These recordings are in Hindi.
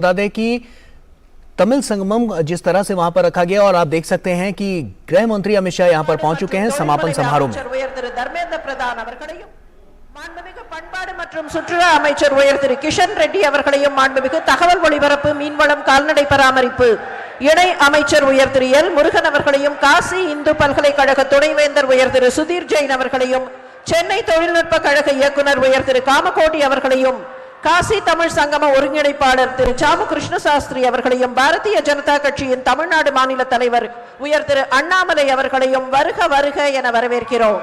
बता दें कि तमिल संगमम जिस तरह से वहां पर रखा गया और आप देख सकते हैं कि गृह मंत्री अमित शाह यहां पर पहुंच चुके हैं समापन समारोह में। பண்பாடு மற்றும் சுற்றுலா அமைச்சர் உயர் திரு கிஷன் ரெட்டி அவர்களையும் மாண்புமிகு தகவல் ஒளிபரப்பு மீன்வளம் கால்நடை பராமரிப்பு இணை அமைச்சர் உயர் திரு எல் முருகன் அவர்களையும் காசி இந்து பல்கலைக்கழக துணைவேந்தர் உயர் திரு சுதீர் ஜெயின் அவர்களையும் சென்னை தொழில்நுட்ப கழக இயக்குனர் உயர் திரு காமகோட்டி அவர்களையும் காசி தமிழ் சங்கம ஒருங்கிணைப்பாளர் திரு சாமு கிருஷ்ண சாஸ்திரி அவர்களையும் பாரதிய ஜனதா கட்சியின் தமிழ்நாடு மாநில தலைவர் உயர் திரு அண்ணாமலை அவர்களையும் வருக வருக என வரவேற்கிறோம்।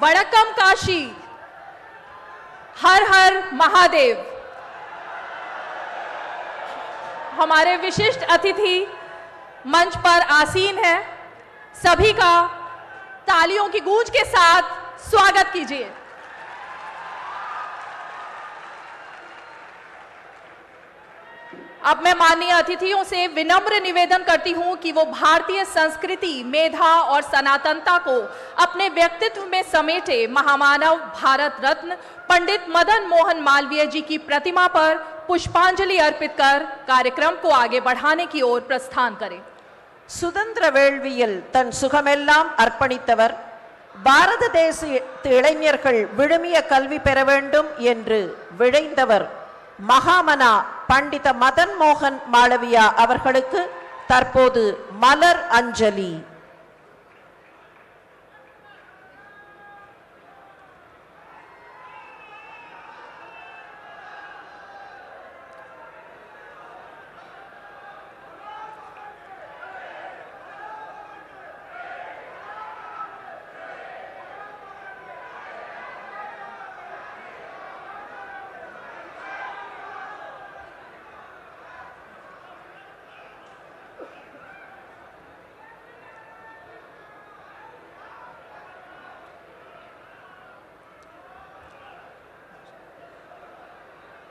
वड़कम काशी, हर हर महादेव। हमारे विशिष्ट अतिथि मंच पर आसीन हैं, सभी का तालियों की गूंज के साथ स्वागत कीजिए। अब मैं माननीय अतिथियों से विनम्र निवेदन करती हूं कि वो भारतीय संस्कृति, मेधा और सनातनता को अपने व्यक्तित्व में समेटे महामानव भारत रत्न पंडित मदन मोहन मालवीय जी की प्रतिमा पर पुष्पांजलि अर्पित कर कार्यक्रम को आगे बढ़ाने की ओर प्रस्थान करें। சுதந்திர வேள்வியில் தன் சுகமெல்லாம் அர்ப்பணித்தவர், பாரத தேச இளைஞர்கள் விழுமிய கல்வி பெற வேண்டும் என்று விழைந்தவர் மகாமனா பண்டித மதன் மோகன் மாளவியா அவர்களுக்கு தற்போது மலர் அஞ்சலி।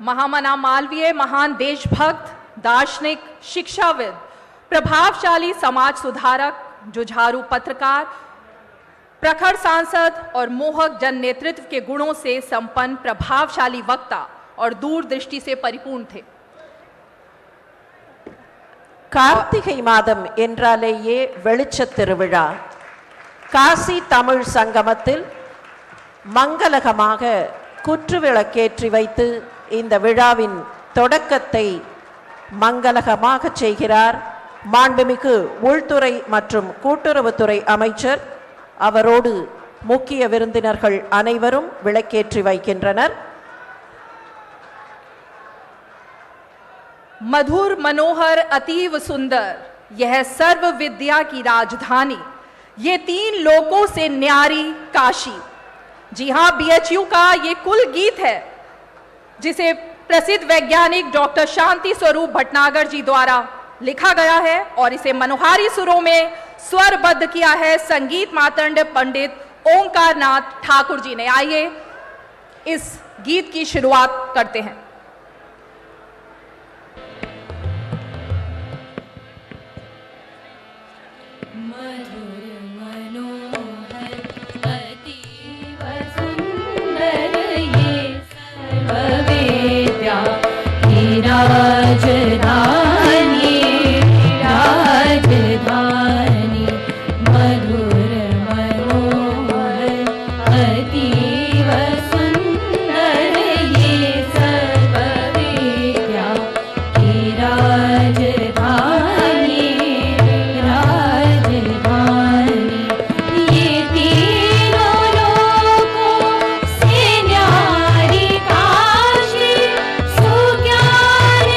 महामना मालवीय महान देशभक्त, दार्शनिक, शिक्षाविद, प्रभावशाली समाज सुधारक, जुझारू पत्रकार, प्रखर सांसद और मोहक जन नेतृत्व के गुणों से संपन्न प्रभावशाली वक्ता और दूरदृष्टि से परिपूर्ण थे। கார்த்திகை மாதம் என்றாலேயே வெளிச்சத் திருவிழா। காசி தமிழ் சங்கமத்தில் மங்களகமாக குற்றுவிளக்கேற்றி வைத்து இந்த விழாவின் தொடக்கத்தை மங்களகமாக செய்கிறார் மாண்புமிகு உள்துறை மற்றும் கூட்டுறவுத்துறை அமைச்சர்। அவரோடு முக்கிய விருந்தினர்கள் அனைவரும் விளக்கேற்றி வைக்கின்றனர்। मधुर मनोहर अतीव सुंदर यह सर्व विद्या की राजधानी, ये तीन लोकों से न्यारी काशी। जी हां, बीएचयू का ये कुल गीत है जिसे प्रसिद्ध वैज्ञानिक डॉक्टर शांति स्वरूप भटनागर जी द्वारा लिखा गया है और इसे मनोहारी सुरों में स्वरबद्ध किया है संगीत मातंड पंडित ओंकार नाथ ठाकुर जी ने। आइए इस गीत की शुरुआत करते हैं। राजधानी राजधानी मधुर मनोहर अतीव सुंदर ये सर्व विद्या की राजधानी राजधानी ये तीनों लोकों से न्यारी काशी सुज्ञान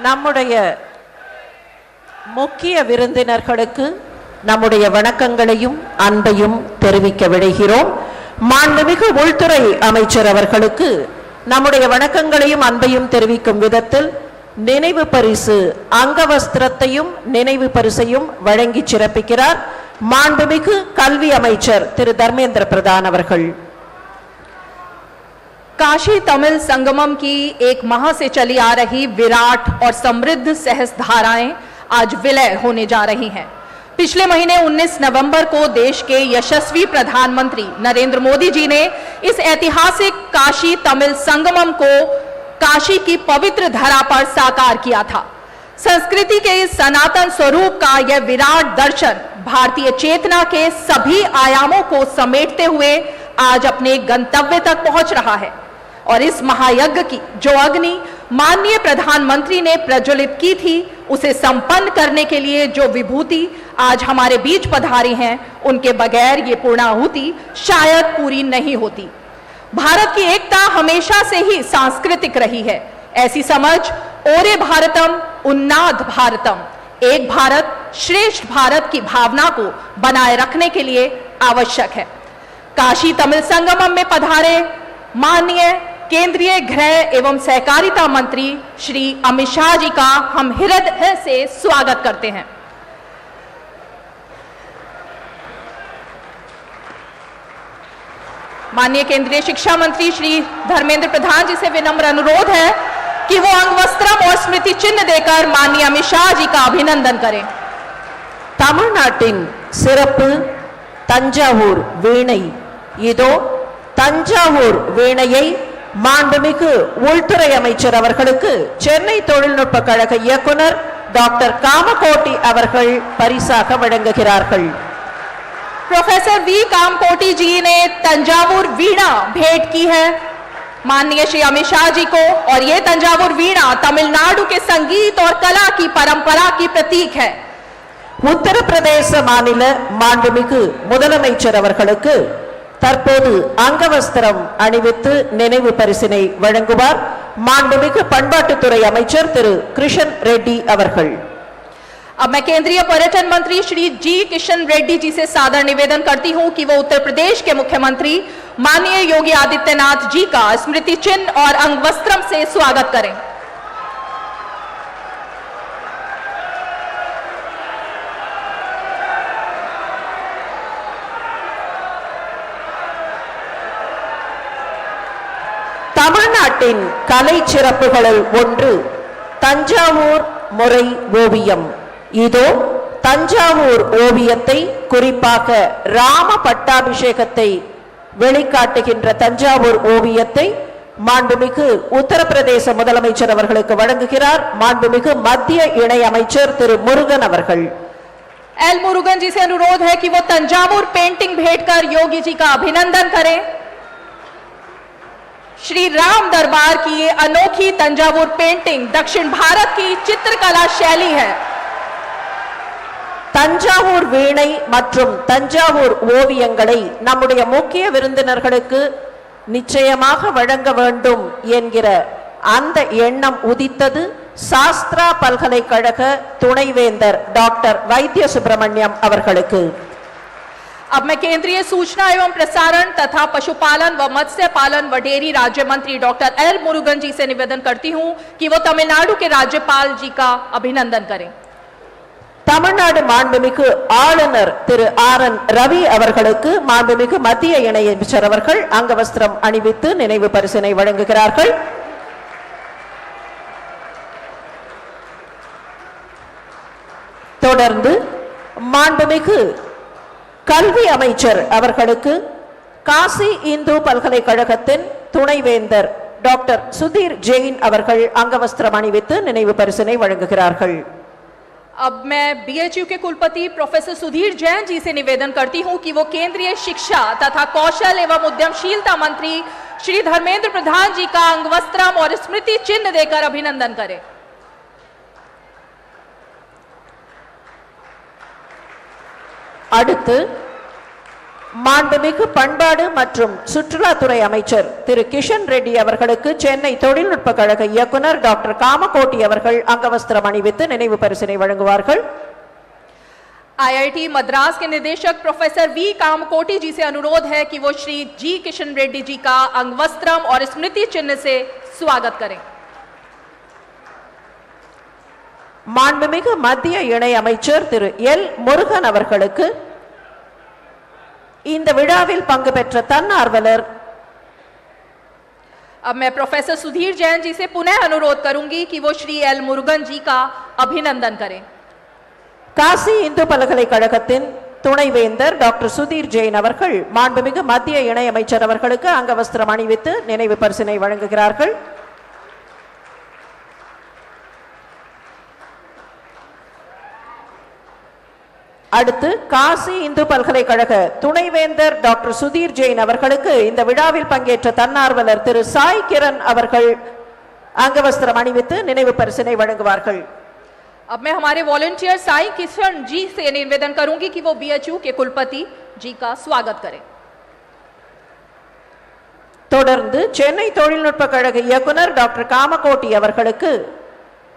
நம்முடைய முக்கிய விருந்தினர்களுக்கு நம்முடைய வணக்கங்களையும் அன்பையும் தெரிவிக்க விழைகிறோம். மாண்புமிகு உள்துறை அமைச்சர் அவர்களுக்கு நம்முடைய வணக்கங்களையும் அன்பையும் தெரிவிக்கும் விதத்தில் நினைவு பரிசு அங்கவஸ்திரத்தையும் நினைவு பரிசையும் வழங்கி சிறப்பிக்கிறார் மாண்புமிகு கல்வி அமைச்சர் திரு தர்மேந்திர பிரதான் அவர்கள். काशी तमिल संगमम की एक माह से चली आ रही विराट और समृद्ध सहस धाराएं आज विलय होने जा रही हैं। पिछले महीने 19 नवंबर को देश के यशस्वी प्रधानमंत्री नरेंद्र मोदी जी ने इस ऐतिहासिक काशी तमिल संगमम को काशी की पवित्र धरा पर साकार किया था। संस्कृति के इस सनातन स्वरूप का यह विराट दर्शन भारतीय चेतना के सभी आयामों को समेटते हुए आज अपने गंतव्य तक पहुंच रहा है और इस महायज्ञ की जो अग्नि माननीय प्रधानमंत्री ने प्रज्वलित की थी उसे संपन्न करने के लिए जो विभूति आज हमारे बीच पधारी हैं उनके बगैर ये पूर्णाहुति शायद पूरी नहीं होती। भारत की एकता हमेशा से ही सांस्कृतिक रही है। ऐसी समझ ओरे भारतम उन्नाद भारतम एक भारत श्रेष्ठ भारत की भावना को बनाए रखने के लिए आवश्यक है। काशी तमिल संगमम में पधारे माननीय केंद्रीय गृह एवं सहकारिता मंत्री श्री अमित शाह जी का हम हृदय से स्वागत करते हैं। माननीय केंद्रीय शिक्षा मंत्री श्री धर्मेंद्र प्रधान जी से विनम्र अनुरोध है कि वो अंगवस्त्रम और स्मृति चिन्ह देकर माननीय अमित शाह जी का अभिनंदन करें। தமிழ்நாட்டின் சிறப்பு தஞ்சாவூர் வீணை. இதோ தஞ்சாவூர் வீணையை மாண்புமிகு உள்துறை அமைச்சர் அவர்களுக்கு சென்னை தொழில்நுட்ப கழக இயக்குனர் டாக்டர் कामकोटी அவர்கள் பரிசாக வழங்குகிறார்கள். प्रोफेसर वी कामकोटी जी ने तंजावुर वीणा भेंट की है माननीय श्री अमित शाह जी को और ये तंजावुर वीणा तमिलनाडु के संगीत और कला की परंपरा की प्रतीक है। உத்தர பிரதேச மாநில மாண்புமிகு முதலமைச்சர் அவர்களுக்கு தற்போது அங்கவஸ்திரம் அணிவித்து நினைவு பரிசினை வழங்குவார் மாண்புமிகு பண்பாட்டுத்துறை அமைச்சர் திரு கிருஷன் ரெட்டி அவர்கள். अब मैं केंद्रीय पर्यटन मंत्री श्री जी किशन रेड्डी जी से सादर निवेदन करती हूं कि वो उत्तर प्रदेश के मुख्यमंत्री माननीय योगी आदित्यनाथ जी का स्मृति चिन्ह और अंगवस्त्रम से स्वागत करें। தமிழ்நாட்டின் கலை சிறப்புகளில் ஒன்று தஞ்சாவூர் முறை ஓவியம். இதோ தஞ்சாவூர் ஓவியத்தை குறிப்பாக ராம பட்டாபிஷேகத்தை வெளிக்காட்டுகின்ற தஞ்சாவூர் ஓவியத்தை மாண்புமிகு உத்தரப்பிரதேச முதலமைச்சர் அவர்களுக்கு வழங்குகிறார் மாண்புமிகு மத்திய இணை அமைச்சர் திரு முருகன் அவர்கள். एल मुरुगन जी से अनुरोध है कि वो तंजावुर पेंटिंग भेंटकर योगी जी का अभिनंदन करें। श्री राम दरबार की ये अनोखी तंजावुर पेंटिंग दक्षिण भारत की चित्रकला शैली है। தஞ்சாவூர் வீணை மற்றும் தஞ்சாவூர் ஓவியங்களை நம்முடைய முக்கிய விருந்தினர்களுக்கு நிச்சயமாக வழங்க வேண்டும் என்கிற அந்த எண்ணம் உதித்தது சாஸ்திரா பல்கலைக்கழக துணைவேந்தர் டாக்டர் வைத்திய சுப்பிரமணியம் அவர்களுக்கு. अब मैं केंद्रीय सूचना एवं प्रसारण तथा पशुपालन व मत्स्य पालन व डेयरी राज्य मंत्री डॉक्टर एल मुरुगन जी से निवेदन करती हूं कि वो तमिलनाडु के राज्यपाल जी का अभिनंदन करें। தமிழ்நாடு மாண்புமிகு ஆளுநர் திரு ஆர்.என். ரவி அவர்களுக்கு மாண்புமிகு மத்திய இணையமைச்சர் அவர்கள் அங்கவஸ்திரம் அணிவித்து நினைவு பரிசினை வழங்குகிறார்கள். தொடர்ந்து மாண்புமிகு கல்வி அமைச்சர் அவர்களுக்கு காசி இந்து பல்கலைக்கழகத்தின் துணைவேந்தர் டாக்டர் சுதீர் ஜெயின் அவர்கள் அங்கவஸ்திரம் அணிவித்து நினைவு பரிசினை வழங்குகிறார்கள். अब मैं बीएचयू के कुलपति प्रोफेसर सुधीर जैन जी से निवेदन करती हूं कि वो केंद्रीय शिक्षा तथा कौशल एवं उद्यमशीलता मंत्री श्री धर्मेंद्र प्रधान जी का अंगवस्त्रम और स्मृति चिन्ह देकर अभिनंदन करें। அடுத்து மாண்புமிகு பண்பாடு மற்றும் சுற்றுலாத்துறை அமைச்சர் திரு கிஷன் ரெட்டி அவர்களுக்கு சென்னை தொழில்நுட்ப கழக இயக்குனர் டாக்டர் காமகோட்டி அவர்கள் அங்கவஸ்திரம் அணிவித்து நினைவு பரிசினை வழங்குவார்கள். आईआईटी मद्रास के निदेशक प्रोफेसर वी कामकोटी जी से अनुरोध है कि वो श्री जी किशन रेड्डी जी का अंगवस्त्रम और स्मृति चिन्ह से स्वागत करें. மாண்புமிகு மத்திய இணை அமைச்சர் திரு எல் முருகன் அவர்களுக்கு இந்த விழாவில் பங்கு பெற்ற தன்னார்வலர் अब मैं प्रोफेसर सुधीर जैन जी से पुनः अनुरोध करूंगी कि वो श्री एल मुरुगन जी का अभिनंदन करें. காசி இந்து பல்கலைக்கழகத்தின் துணைவேந்தர் டாக்டர் சுதீர் ஜெயின் அவர்கள் மாண்புமிகு மத்திய இணை அமைச்சர் அவர்களுக்கு அங்கவஸ்திரம் அணிவித்து நினைவு பரிசினை வழங்குகிறார்கள். அடுத்து காசி இந்து பல்கலைக்கழக துணைவேந்தர் டாக்டர் சுதீர் ஜெயின் அவர்களுக்கு இந்த விழாவில் பங்கேற்ற தன்னார்வலர் திரு சாய் கிரண் அவர்கள் அங்கவஸ்திரம் அணிவித்து நினைவு பரிசினை வழங்குவார்கள். अब मैं हमारे वॉलंटियर साई किशन जी से निवेदन करूंगी कि वो बीएचयू के कुलपति जी का स्वागत करें. தொடர்ந்து சென்னை தொழில்நுட்ப கழக இயக்குனர் டாக்டர் காமகோட்டி அவர்களுக்கு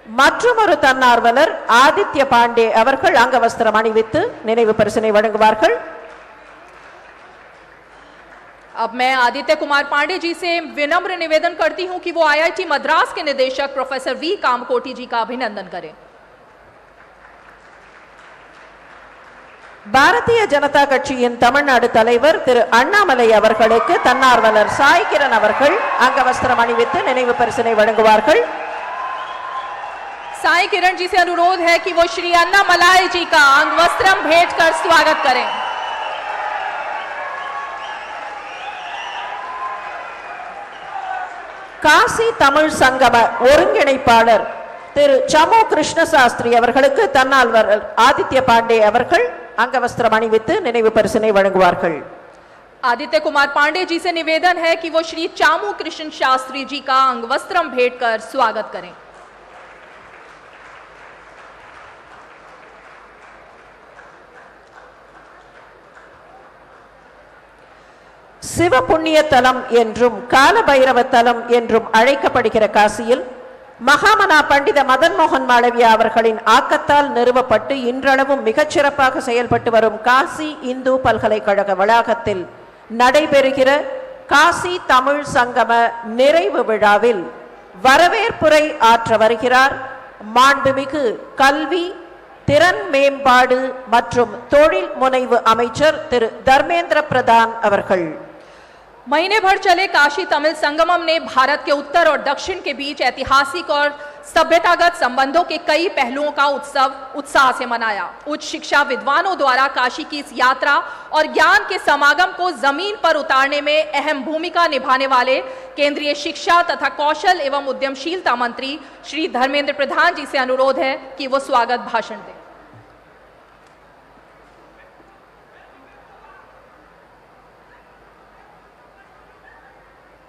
மற்றொரு தன்னார்வலர் ஆதித்ய பாண்டே அவர்கள் அங்கவஸ்திரம் அணிவித்து நினைவு பரிசினை வழங்குவார்கள். अब मैं आदित्य कुमार पांडे जी से विनम्र निवेदन करती हूं कि वो आईआईटी मद्रास के निदेशक प्रोफेसर वी कामकोटी जी का अभिनंदन करें. பாரதிய ஜனதா கட்சியின் தமிழ்நாடு தலைவர் திரு அண்ணாமலை அவர்களுக்கு தன்னார்வலர் சாய் கிரண் அவர்கள் அங்கவஸ்திரம் அணிவித்து நினைவு பரிசினை வழங்குவார்கள். साई किरण जी से अनुरोध है कि वो श्री अन्नामलाई जी का अंगवस्त्रम भेंट कर स्वागत करें. காசி தமிழ் சங்கம ஒருங்கிணைப்பாளர் திரு சமு கிருஷ்ணசாஸ்திரி அவர்களுக்கு தன்னார்வலர் ஆதித்ய பாண்டே அவர்கள் அங்கவஸ்திரம் அணிவித்து நினைவு பரிசினை வழங்குவார்கள். आदित्य कुमार पांडे जी से निवेदन है कि वो श्री चामू कृष्ण शास्त्री जी का अंगवस्त्रम भेंट कर स्वागत करें. சிவ புண்ணிய தலம் என்றும் கால பைரவ தலம் என்றும் அழைக்கப்படுகிற காசியில் மகாமனா பண்டித மதன் மோகன் மாளவியா அவர்களின் ஆக்கத்தால் நிறுவப்பட்டு இன்றளவும் மிகச்சிறப்பாக செயல்பட்டு வரும் காசி இந்து பல்கலைக்கழக வளாகத்தில் நடைபெறுகிற காசி தமிழ் சங்கம நிறைவு விழாவில் வரவேற்புரை ஆற்ற வருகிறார் மாண்புமிகு கல்வி, திறன் மேம்பாடு மற்றும் தொழில் முனைவு அமைச்சர் திரு தர்மேந்திர பிரதான் அவர்கள். महीने भर चले काशी तमिल संगमम ने भारत के उत्तर और दक्षिण के बीच ऐतिहासिक और सभ्यतागत संबंधों के कई पहलुओं का उत्सव उत्साह से मनाया. उच्च शिक्षा विद्वानों द्वारा काशी की इस यात्रा और ज्ञान के समागम को जमीन पर उतारने में अहम भूमिका निभाने वाले केंद्रीय शिक्षा तथा कौशल एवं उद्यमशीलता मंत्री श्री धर्मेंद्र प्रधान जी से अनुरोध है कि वो स्वागत भाषण दें.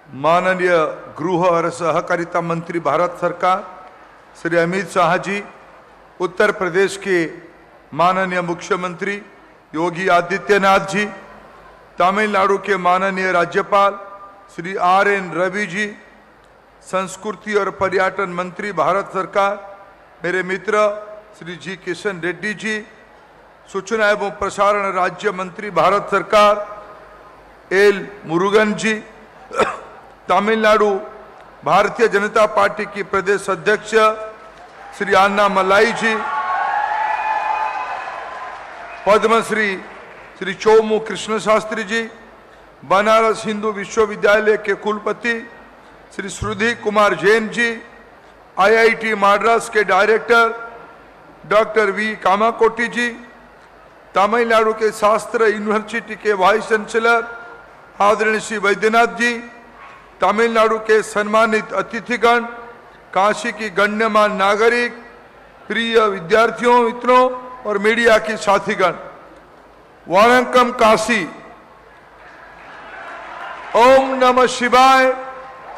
माननीय गृह और सहकारिता मंत्री भारत सरकार श्री अमित शाह जी, उत्तर प्रदेश के माननीय मुख्यमंत्री योगी आदित्यनाथ जी, तमिलनाडु के माननीय राज्यपाल श्री RN रवि जी, संस्कृति और पर्यटन मंत्री भारत सरकार मेरे मित्र श्री जी किशन रेड्डी जी, सूचना एवं प्रसारण राज्य मंत्री भारत सरकार एल मुरुगन जी, तमिलनाडु भारतीय जनता पार्टी की प्रदेश अध्यक्ष श्री अन्नामलाई जी, पद्मश्री श्री चोमू कृष्ण शास्त्री जी, बनारस हिंदू विश्वविद्यालय के कुलपति श्री सुधीर कुमार जैन जी, IIT मद्रास के डायरेक्टर डॉक्टर वी कामाकोटी जी, तमिलनाडु के शास्त्र यूनिवर्सिटी के वाइस चांसलर आदरणीय श्री वैद्यनाथ जी, तमिलनाडु के सम्मानित अतिथिगण, काशी की गण्यमान्य नागरिक, प्रिय विद्यार्थियों, मित्रों और मीडिया की साथीगण, वणक्कम काशी। ओम नमः शिवाय,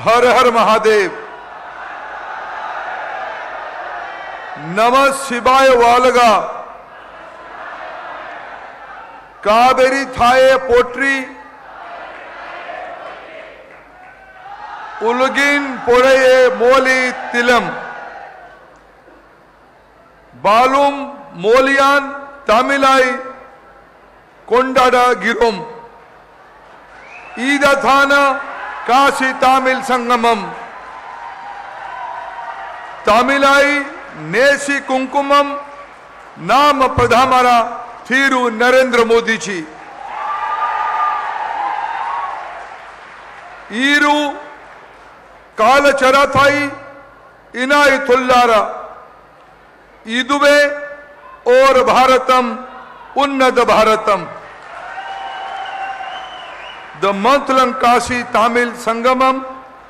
हर हर महादेव। नमः शिवाय वालगा। कावेरी थाये पोट्री उलगिन पोड़े मोली तिलम बालुम मोलियान तमिलाई कोंडाडा गिरोम ईदथाना काशी तमिल संगमम तमिलाई नेसी कुंकुमम नाम प्रधामारा थीरु नरेंद्र मोदी जी ईरू कालचराथाई इनायतुल्लारा ईदुवे और भारतम उन्नत Bharatam The month-long Kashi Tamil Sangamam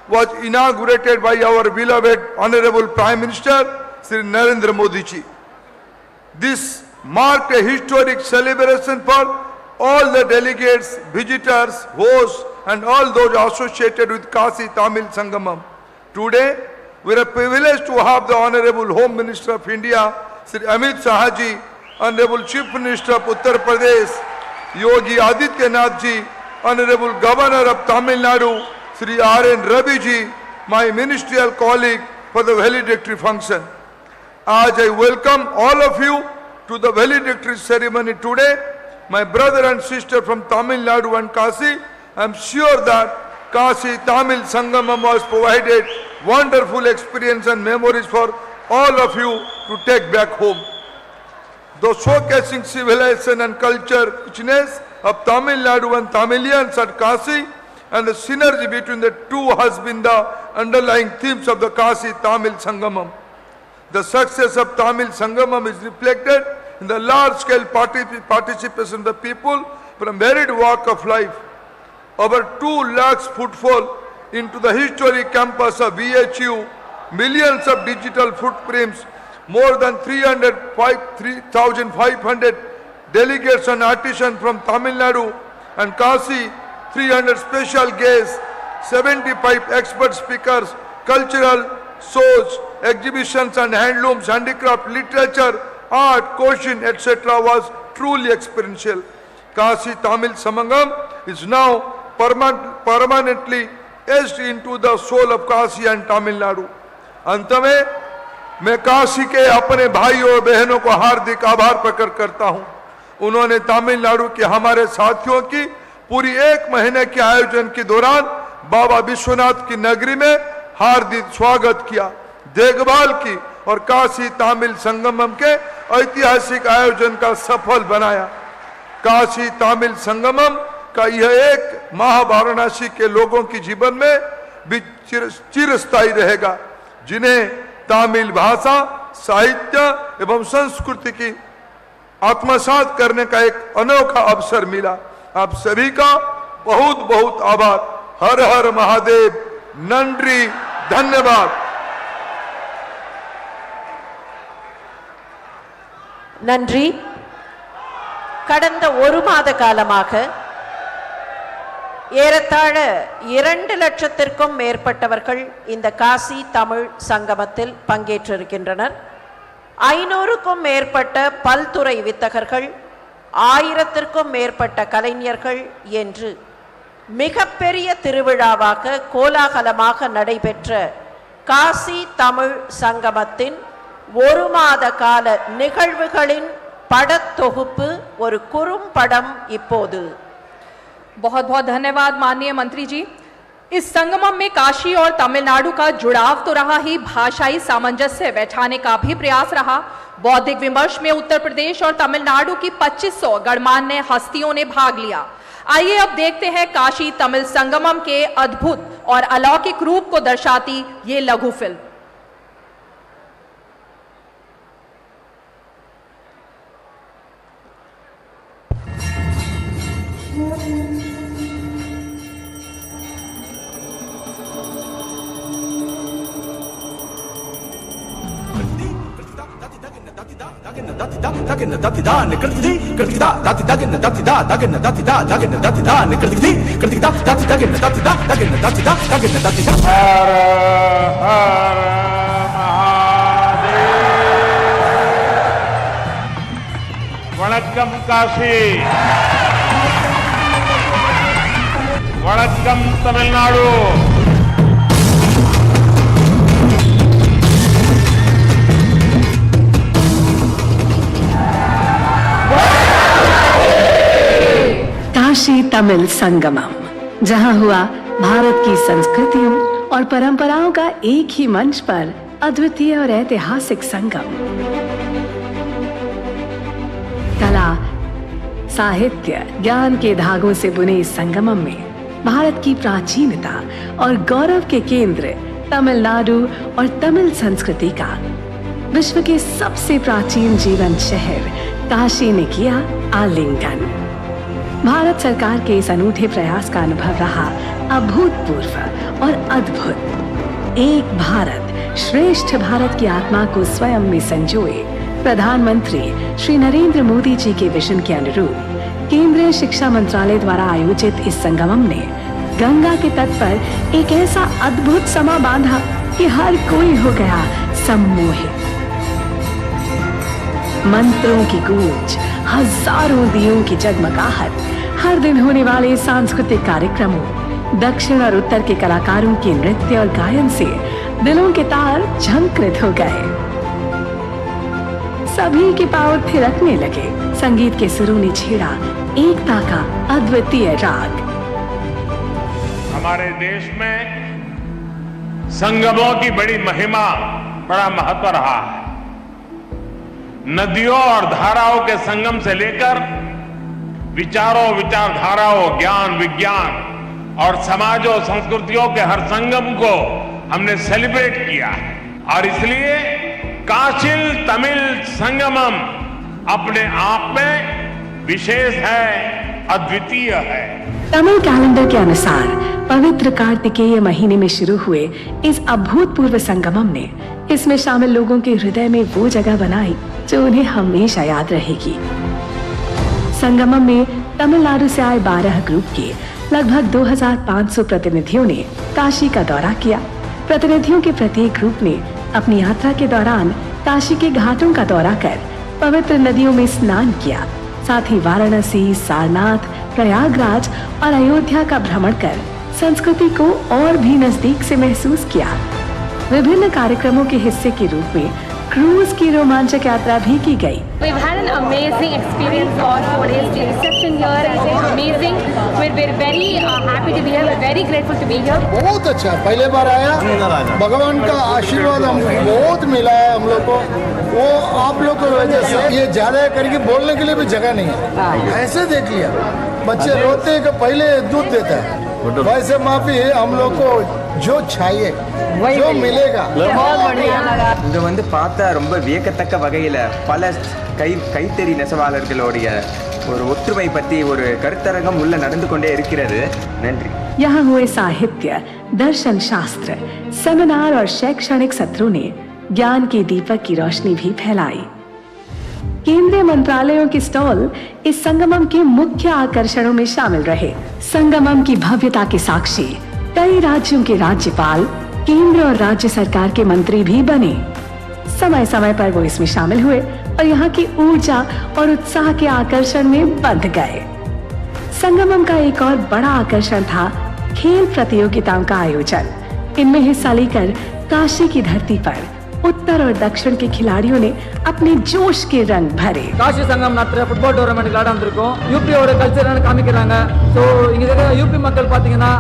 was inaugurated by our beloved Honorable Prime Minister Sri Narendra Modi ji. This marked a historic celebration for all the delegates, visitors, hosts and all those associated with Kashi Tamil Sangamam. Today, we are privileged to have the Honorable Home Minister of India, Sri Amit Shah ji, Honorable Chief Minister of Uttar Pradesh, Yogi Adityanath ji, Honorable Governor of Tamil Nadu, Sri R.N. Ravi ji, my ministerial colleague for the valedictory function. As I welcome all of you to the valedictory ceremony today, my brother and sister from Tamil Nadu and Kashi, I am sure that Kashi Tamil Sangamam has provided wonderful experience and memories for all of you to take back home. Though showcasing civilization and culture richness of Tamil Nadu and Tamilians at Kashi and the synergy between the two has been the underlying themes of the Kashi Tamil Sangamam. The success of Tamil Sangamam is reflected in the large-scale participation of the people from varied walk of life. Over 2 lakhs footfall into the historic campus of VHU, millions of digital footprints, more than 3,500 delegates and artisans from Tamil Nadu and Kashi, 300 special guests, 75 expert speakers, cultural shows, exhibitions and handlooms, handicraft, literature, art, cuisine, etc. was truly experiential. Kashi Tamil Samangam is now permanently etched into the soul of Kashi and Tamil Nadu. अंत में मैं काशी के अपने भाइयों और बहनों को हार्दिक आभार प्रकट करता हूं। उन्होंने तमिलनाडु के हमारे साथियों की पूरी 1 महीने के आयोजन के दौरान बाबा विश्वनाथ की नगरी में हार्दिक स्वागत किया, देखभाल की और काशी तमिल संगमम के ऐतिहासिक आयोजन का सफल बनाया। काशी तमिल संगमम का यह एक माह वाराणसी के लोगों के जीवन में भी चिरस्थायी रहेगा, जिन्हें तमिल भाषा, साहित्य एवं संस्कृति की आत्मसात करने का एक अनोखा अवसर मिला। आप सभी का बहुत बहुत आभार। हर हर महादेव, नंद्री, धन्यवाद। நன்றி. கடந்த 1 மாத காலமாக ஏறத்தாழ 2 லட்சத்திற்கும் மேற்பட்டவர்கள் இந்த காசி தமிழ் சங்கமத்தில் பங்கேற்றிருக்கின்றனர். 500க்கும் மேற்பட்ட பல்துறை வித்தகர்கள், 1000த்திற்கும் மேற்பட்ட கலைஞர்கள் என்று மிகப்பெரிய திருவிழாவாக கோலாகலமாக நடைபெற்ற காசி தமிழ் சங்கமத்தின் 1 மாத கால நிகழ்வுகளின் படத்தொகுப்பு, ஒரு குறும்படம் இப்போது। बहुत बहुत धन्यवाद माननीय मंत्री जी। इस संगमम में काशी और तमिलनाडु का जुड़ाव तो रहा ही, भाषाई सामंजस्य बैठाने का भी प्रयास रहा। बौद्धिक विमर्श में उत्तर प्रदेश और तमिलनाडु की 2500 गणमान्य हस्तियों ने भाग लिया। आइए अब देखते हैं काशी तमिल संगमम के अद्भुत और अलौकिक रूप को दर्शाती ये लघु फिल्म। वणक्कम काशी। वणक्कम तमिलनाडु। काशी तमिल संगमम, जहां हुआ भारत की संस्कृतियों और परंपराओं का एक ही मंच पर अद्वितीय और ऐतिहासिक संगम। कला, साहित्य, ज्ञान के धागों से बुने इस संगमम में भारत की प्राचीनता और गौरव के केंद्र तमिलनाडु और तमिल संस्कृति का विश्व के सबसे प्राचीन जीवन शहर काशी ने किया आलिंगन। भारत सरकार के इस अनूठे प्रयास का अनुभव रहा अभूतपूर्व और अद्भुत। एक भारत श्रेष्ठ भारत की आत्मा को स्वयं में संजोए प्रधानमंत्री श्री नरेंद्र मोदी जी के विजन के अनुरूप केंद्रीय शिक्षा मंत्रालय द्वारा आयोजित इस संगमम ने गंगा के तट पर एक ऐसा अद्भुत समा बांधा कि हर कोई हो गया सम्मोहित। मंत्रों की गूंज, हजारों दियों की जगमगाहट, हर दिन होने वाले सांस्कृतिक कार्यक्रमों, दक्षिण और उत्तर के कलाकारों के नृत्य और गायन से दिलों के तार झंकृत हो गए। सभी के पांव थिरकने लगे। संगीत के सुरों ने छेड़ा एकता का अद्वितीय राग। हमारे देश में संगमों की बड़ी महिमा, बड़ा महत्व रहा है। नदियों और धाराओं के संगम से लेकर विचारों, विचारधाराओं, ज्ञान, विज्ञान और समाजों, संस्कृतियों के हर संगम को हमने सेलिब्रेट किया है। और इसलिए काशिल तमिल संगमम अपने आप में विशेष है, अद्वितीय है। तमिल कैलेंडर के अनुसार पवित्र कार्तिकेय महीने में शुरू हुए इस अभूतपूर्व संगमम ने इसमें शामिल लोगों के हृदय में वो जगह बनाई जो उन्हें हमेशा याद रहेगी। संगमम में तमिलनाडु से आए 12 ग्रुप के लगभग 2500 प्रतिनिधियों ने काशी का दौरा किया। प्रतिनिधियों के प्रत्येक ग्रुप ने अपनी यात्रा के दौरान काशी के घाटों का दौरा कर पवित्र नदियों में स्नान किया। साथ ही वाराणसी, सारनाथ, प्रयागराज और अयोध्या का भ्रमण कर संस्कृति को और भी नजदीक से महसूस किया। विभिन्न कार्यक्रमों के हिस्से के रूप में क्रूज की रोमांचक यात्रा भी की गई। We've had an amazing experience for 4 days. The reception here has been amazing. We're very happy to be here. We're very grateful to be here. बहुत अच्छा, पहले बार आया, भगवान का आशीर्वाद हमको बहुत मिला है हम लोग को। वो आप लोग की वजह से ये ज्यादा करके बोलने के लिए भी जगह नहीं है। ऐसे देख लिया, बच्चे रोते हैं कि पहले दूध देता है, वैसे माफी है हम लोग को जो चाहिए जो मिलेगा। இங்க வந்து பார்த்தா ரொம்ப வியக்கத்தக்க வகையில பல கைத்தறி நெசவாளர்களுடைய ஒரு ஒற்றுமை பற்றி ஒரு கருத்தரங்கம் உள்ள நடந்து கொண்டே இருக்கிறது। நன்றி। यहाँ हुए साहित्य, दर्शन शास्त्र, सेमिनार और शैक्षणिक सत्रों ने ज्ञान के दीपक की रोशनी भी फैलाई। केंद्रीय मंत्रालयों के स्टॉल इस संगमम के मुख्य आकर्षणों में शामिल रहे। संगमम की भव्यता के साक्षी कई राज्यों के राज्यपाल, केंद्र और राज्य सरकार के मंत्री भी बने। समय समय पर वो इसमें शामिल हुए और यहाँ की ऊर्जा और उत्साह के आकर्षण में बंध गए। संगमम का एक और बड़ा आकर्षण था खेल प्रतियोगिताओं का आयोजन। इनमें हिस्सा लेकर काशी की धरती पर उत्तर और दक्षिण के खिलाड़ियों ने अपने जोश के रंग भरे। காசி சங்கம் நடத்துற ஃபுட்பால் டோர்னமெண்ட் விளையாட வந்திருக்கோம்। யூபியோட கல்ச்சரை காமிக்கிறாங்க। ஸோ இங்க இருக்கிற யூபி மக்கள் பார்த்தீங்கன்னா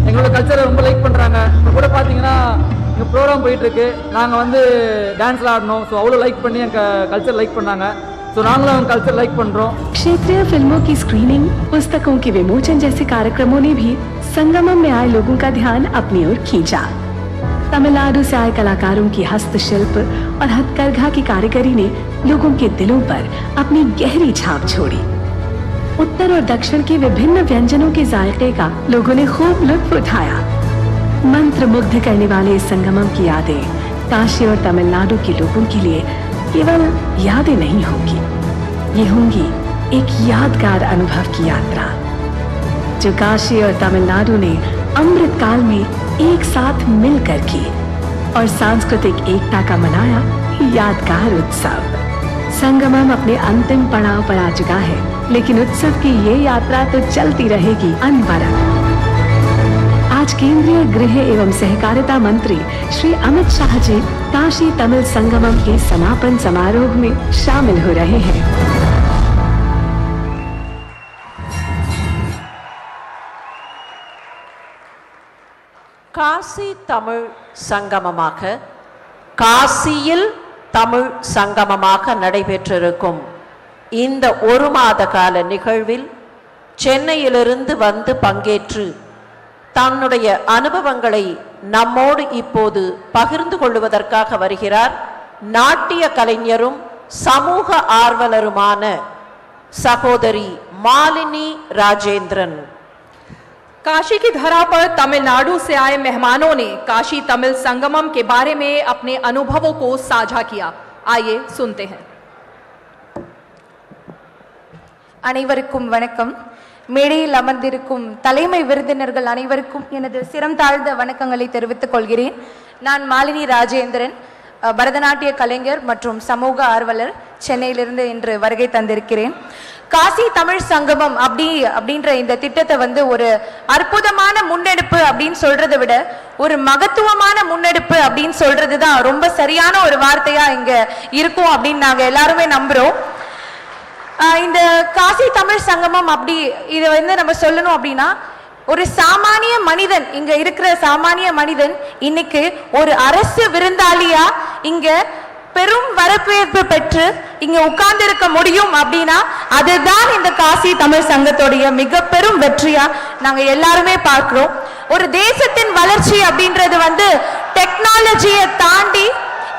எங்களோட கல்ச்சரை ரொம்ப லைக் பண்றாங்க। இப்போ கூட பார்த்தீங்கன்னா இங்க ப்ரோக்ராம் போயிட்டு இருக்கு, நாங்க வந்து டான்ஸ்ல ஆடணும்। ஸோ அவ்வளோ லைக் பண்ணி எங்க கல்ச்சர் லைக் பண்ணாங்க। ஸோ நாங்களும் அவங்க கல்ச்சர் லைक பண்றோம்। क्षेत्रीय फिल्मों की स्क्रीनिंग, पुस्तकों के विमोचन जैसे कार्यक्रमों ने भी संगमम में आए लोगों का ध्यान अपनी ओर खींचा। तमिलनाडु से आए कलाकारों की हस्तशिल्प और हथकरघा की कारीगरी ने लोगों के दिलों पर अपनी गहरी छाप छोड़ी। उत्तर और दक्षिण के विभिन्न व्यंजनों के जायके का लोगों ने खूब लुत्फ उठाया। मंत्र मुग्ध करने वाले इस संगमम की यादें काशी और तमिलनाडु के लोगों के लिए केवल यादें नहीं होगी, ये होंगी एक यादगार अनुभव की यात्रा जो काशी और तमिलनाडु ने अमृत काल में एक साथ मिलकर की और सांस्कृतिक एकता का मनाया यादगार उत्सव। संगमम अपने अंतिम पड़ाव पर आ चुका है, लेकिन उत्सव की ये यात्रा तो चलती रहेगी अनवरत। आज केंद्रीय गृह एवं सहकारिता मंत्री श्री अमित शाह जी काशी तमिल संगमम के समापन समारोह में शामिल हो रहे हैं। காசி தமிழ் சங்கமமாக காசியில் தமிழ் சங்கமமாக நடைபெற்றிருக்கும் இந்த ஒரு மாத கால நிகழ்வில் சென்னையிலிருந்து வந்து பங்கேற்று தன்னுடைய அனுபவங்களை நம்மோடு இப்போது பகிர்ந்து கொள்வதற்காக வருகிறார் நாட்டிய கலைஞரும் சமூக ஆர்வலருமான சகோதரி மாலினி ராஜேந்திரன்। काशी की धरा पर तमिलनाडु से आए मेहमानों ने काशी तमिल संगमम के बारे में अपने अनुभवों को साझा किया। आइए सुनते हैं। அனைவருக்கும் வணக்கம்। மேடையில் அமர்ந்திருக்கும் தலைமை விருந்தினர்கள் அனைவருக்கும் எனது சிரம் தாழ்ந்த வணக்கங்களை தெரிவித்துக் கொள்கிறேன்। நான் மாலினி ராஜேந்திரன், பரதநாட்டிய கலைஞர் மற்றும் சமூக ஆர்வலர், சென்னையிலிருந்து இன்று வருகை தந்திருக்கிறேன்। காசி தமிழ் சங்கமம் அப்படின்ற இந்த திட்டத்தை வந்து ஒரு அற்புதமான முன்னெடுப்பு அப்படின்னு சொல்றதை விட ஒரு மகத்துவமான முன்னெடுப்பு அப்படின்னு சொல்றது தான் ரொம்ப சரியான ஒரு வார்த்தையா இங்க இருக்கும் அப்படின்னு நாங்க எல்லாருமே நம்புறோம்। இந்த காசி தமிழ் சங்கமம் இதை வந்து நம்ம சொல்லணும் அப்படின்னா, ஒரு சாமானிய மனிதன், இங்க இருக்கிற சாமானிய மனிதன் இன்னைக்கு ஒரு அரசு விருந்தாளியா இங்க பெரும் வரவேற்பு பெற்று இங்க உட்கார்ந்து இருக்க முடியும் அப்படின்னா அதுதான் இந்த காசி தமிழ் சங்கத்துடைய மிக பெரும் வெற்றியா நாங்க எல்லாருமே பார்க்கிறோம்। ஒரு தேசத்தின் வளர்ச்சி அப்படின்றது வந்து டெக்னாலஜியை தாண்டி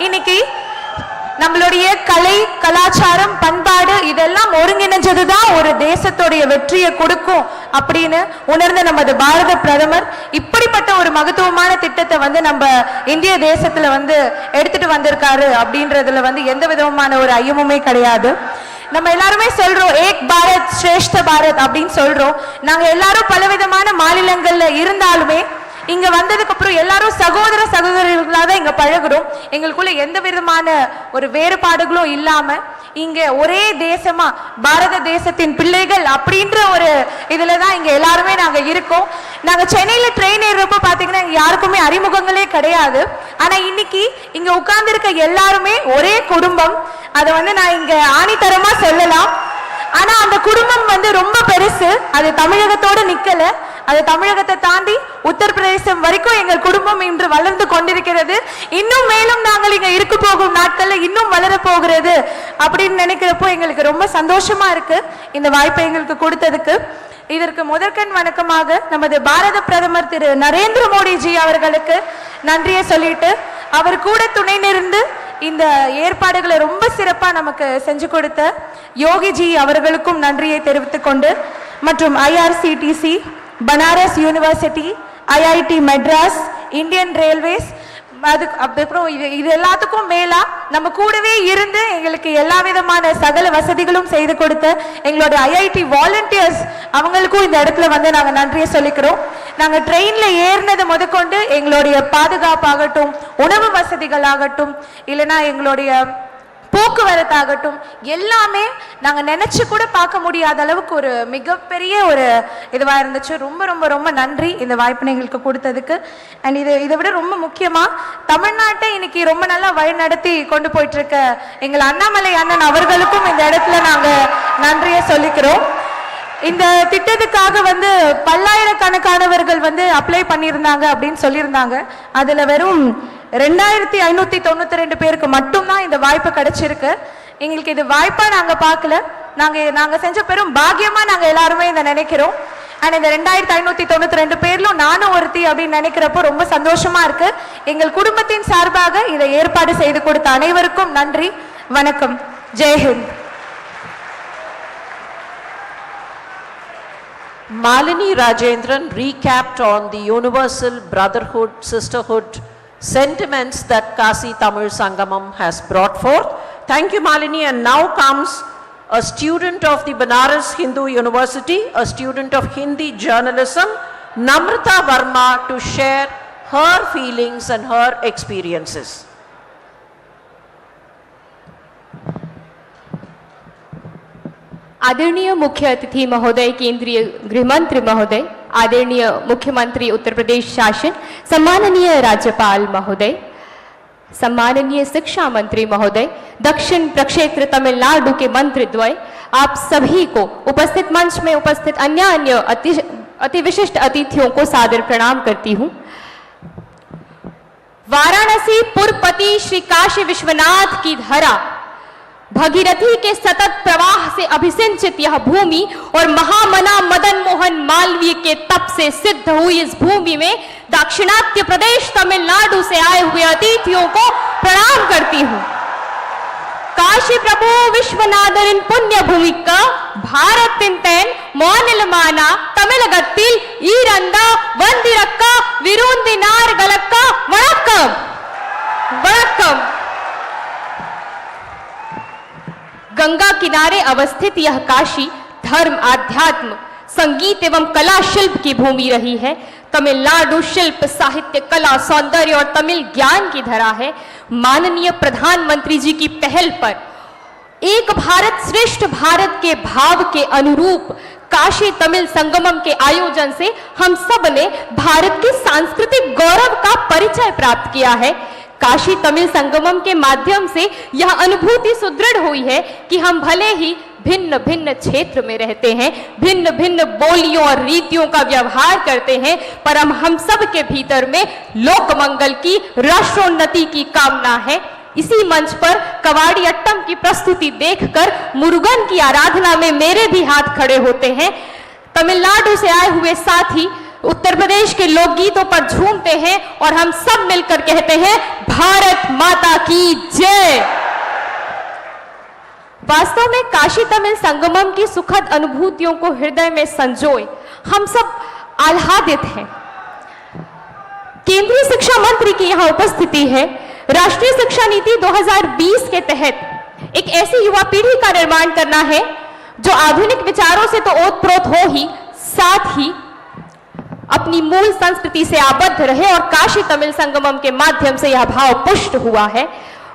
இன்னைக்கு நம்மளுடைய கலை, கலாச்சாரம், பண்பாடு இதெல்லாம் ஒருங்கிணைஞ்சதுதான் ஒரு தேசத்துடைய வெற்றியை கொடுக்கும் அப்படின்னு உணர்ந்த நமது பாரத பிரதமர் இப்படிப்பட்ட ஒரு மகத்துவமான திட்டத்தை வந்து நம்ம இந்திய தேசத்துல வந்து எடுத்துட்டு வந்திருக்காரு அப்படின்றதுல வந்து எந்த விதமான ஒரு ஐயமுமே கிடையாது। நம்ம எல்லாருமே சொல்றோம் ஏக் பாரத் ஸ்ரேஷ்ட பாரத் அப்படின்னு சொல்றோம்। நாங்க எல்லாரும் பலவிதமான மாநிலங்கள்ல இருந்தாலுமே இங்க வந்ததுக்கு அப்புறம் எல்லாரும் சகோதர சகோதரிகளா தான் இங்க பழகுறோம்। எங்களுக்குள்ள எந்த விதமான ஒரு வேறுபாடுகளும் இல்லாம இங்க ஒரே தேசமா பாரத தேசத்தின் பிள்ளைகள் அப்படின்ற ஒரு இதுலதான் இங்க எல்லாருமே நாங்க இருக்கோம்। நாங்க சென்னையில ட்ரெயின் ஏறப்ப பாத்தீங்கன்னா யாருக்குமே அறிமுகங்களே கிடையாது। ஆனா இன்னைக்கு இங்க உட்கார்ந்து இருக்க எல்லாருமே ஒரே குடும்பம், அதை வந்து நான் இங்க ஆணித்தரமா சொல்லலாம்। ஆனா அந்த குடும்பம் வந்து ரொம்ப பெருசு, அது தமிழகத்தோட நிக்கல, அது தமிழகத்தை தாண்டி உத்தரப்பிரதேசம் வரைக்கும் எங்கள் குடும்பம் இன்று வளர்ந்து கொண்டிருக்கிறது। இன்னும் மேலும் நாங்கள் இங்க இருக்க போகும் நாட்கள்ல இன்னும் வளர போகிறது அப்படின்னு நினைக்கிறப்போ எங்களுக்கு ரொம்ப சந்தோஷமா இருக்கு இந்த வாய்ப்பை எங்களுக்கு கொடுத்ததுக்கு। இதற்கு முதற்கண் வணக்கமாக நமது பாரத பிரதமர் திரு நரேந்திர மோடி ஜி அவர்களுக்கு நன்றியை சொல்லிட்டு, அவர் கூட துணை நின்று இந்த ஏற்பாடுகளை ரொம்ப சிறப்பா நமக்கு செஞ்சு கொடுத்த யோகி ஜி அவர்களுக்கும் நன்றியை தெரிவித்துக் கொண்டு, மற்றும் IRCTC, Banaras university, IIT Madras, Indian railways, அதுக்கப்புறம் இது எல்லாத்துக்கும் மேலா நம்ம கூடவே இருந்து எங்களுக்கு எல்லா விதமான சகல வசதிகளும் செய்து கொடுத்த எங்களோட IIT வாலண்டியர்ஸ் அவங்களுக்கும் இந்த இடத்துல வந்து நாங்க நன்றியை சொல்லிக்கிறோம்। நாங்க ட்ரெயின்ல ஏறினது முதற்கொண்டு எங்களுடைய பாதுகாப்பாகட்டும், உணவு வசதிகள் ஆகட்டும், இல்லைன்னா எங்களுடைய போக்குவரத்தாகட்டும், எல்லாமே நாங்க நினைச்சு கூட பார்க்க முடியாத அளவுக்கு ஒரு மிகப்பெரிய ஒரு இதுவா இருந்துச்சு। ரொம்ப ரொம்ப ரொம்ப நன்றி இந்த வாய்ப்பு எங்களுக்கு கொடுத்ததுக்கு। அண்ட் இதை விட ரொம்ப முக்கியமா தமிழ்நாட்டை இன்னைக்கு ரொம்ப நல்லா வழிநடத்தி கொண்டு போயிட்டு இருக்க எங்கள் அண்ணாமலை அண்ணன் அவர்களுக்கும் இந்த இடத்துல நாங்க நன்றியை சொல்லிக்கிறோம்। இந்த திட்டத்துக்காக வந்து பல்லாயிரக்கணக்கானவர்கள் வந்து அப்ளை பண்ணியிருந்தாங்க அப்படின்னு சொல்லியிருந்தாங்க। அதுல வெறும் 2592 பேருக்கு மட்டும்தான் இந்த வாய்ப்பு கிடைச்சிருக்கு। எங்களுக்கு இது வாய்ப்பா நாங்க பார்க்கல, நாங்க செஞ்ச பெரும் பாக்கியமா நாங்க எல்லாருமே இதை நினைக்கிறோம்। அண்ட் இந்த 2592 பேர்லும் நானும் ஒருத்தி அப்படின்னு நினைக்கிறப்போ ரொம்ப சந்தோஷமா இருக்கு। எங்கள் குடும்பத்தின் சார்பாக இதை ஏற்பாடு செய்து கொடுத்த அனைவருக்கும் நன்றி, வணக்கம், ஜெய்ஹிந்த்। Malini Rajendran recapped on the universal brotherhood, sisterhood sentiments that Kasi Tamil Sangamam has brought forth. Thank you, Malini. And now comes a student of the Banaras Hindu University, a student of Hindi journalism, Namrata Verma, to share her feelings and her experiences. आदरणीय मुख्य अतिथि महोदय, केंद्रीय गृह मंत्री महोदय, आदरणीय मुख्यमंत्री उत्तर प्रदेश शासन, सम्माननीय राज्यपाल महोदय, सम्माननीय शिक्षा मंत्री महोदय, दक्षिण प्रक्षेत्र तमिलनाडु के मंत्री द्वय, आप सभी को उपस्थित मंच में उपस्थित अन्य अति विशिष्ट अतिथियों को सादर प्रणाम करती हूं। वाराणसी पुरपति श्री काशी विश्वनाथ की धरा, भगीरथी के सतत प्रवाह से अभिसिंचित यह भूमि और महामना मदन मोहन मालवीय के तप से सिद्ध हुई इस भूमि में दाक्षिणात्य प्रदेश तमिलनाडु से आए हुए अतिथियों को प्रणाम करती हूं। काशी प्रभु विश्वनाथन पुण्य भूमि का भारत तिंतेन मानिलमाना तमिलगत्तिल ईरंदा वंदिरक्का विरुंदिनार गलक्का वणक्कम वणक्कम। गंगा किनारे अवस्थित यह काशी धर्म, आध्यात्म, संगीत एवं कला शिल्प की भूमि रही है। तमिलनाडु शिल्प, साहित्य, कला, सौंदर्य और तमिल ज्ञान की धरा है। माननीय प्रधानमंत्री जी की पहल पर एक भारत श्रेष्ठ भारत के भाव के अनुरूप काशी तमिल संगमम के आयोजन से हम सब ने भारत के सांस्कृतिक गौरव का परिचय प्राप्त किया है। काशी तमिल संगमम के माध्यम से यह अनुभूति सुदृढ़ हुई है कि हम भले ही भिन्न भिन्न क्षेत्र में रहते हैं, भिन्न भिन्न बोलियों और रीतियों का व्यवहार करते हैं, पर हम सब के भीतर में लोक मंगल की, राष्ट्रोन्नति की कामना है। इसी मंच पर कवाड़ी अट्टम की प्रस्तुति देखकर मुरुगन की आराधना में मेरे भी हाथ खड़े होते हैं। तमिलनाडु से आए हुए साथी उत्तर प्रदेश के लोकगीतों पर झूमते हैं और हम सब मिलकर कहते हैं भारत माता की जय। वास्तव में काशी तमिल संगमम की सुखद अनुभूतियों को हृदय में संजोए हम सब आह्लादित हैं। केंद्रीय शिक्षा मंत्री की यहां उपस्थिति है। राष्ट्रीय शिक्षा नीति 2020 के तहत एक ऐसी युवा पीढ़ी का निर्माण करना है जो आधुनिक विचारों से तो ओतप्रोत हो ही, साथ ही अपनी मूल संस्कृति से आबद्ध रहे, और काशी तमिल संगमम के माध्यम से यह भाव पुष्ट हुआ है।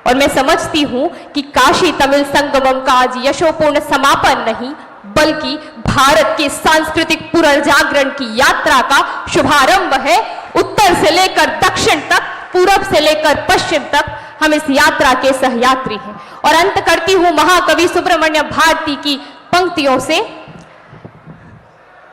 और मैं समझती हूं कि काशी तमिल संगमम का आज यशोपूर्ण समापन नहीं, बल्कि भारत के सांस्कृतिक पुनर्जागरण की यात्रा का शुभारंभ है। उत्तर से लेकर दक्षिण तक, पूरब से लेकर पश्चिम तक हम इस यात्रा के सहयात्री हैं। और अंत करती हूं महाकवि सुब्रमण्य भारती की पंक्तियों से,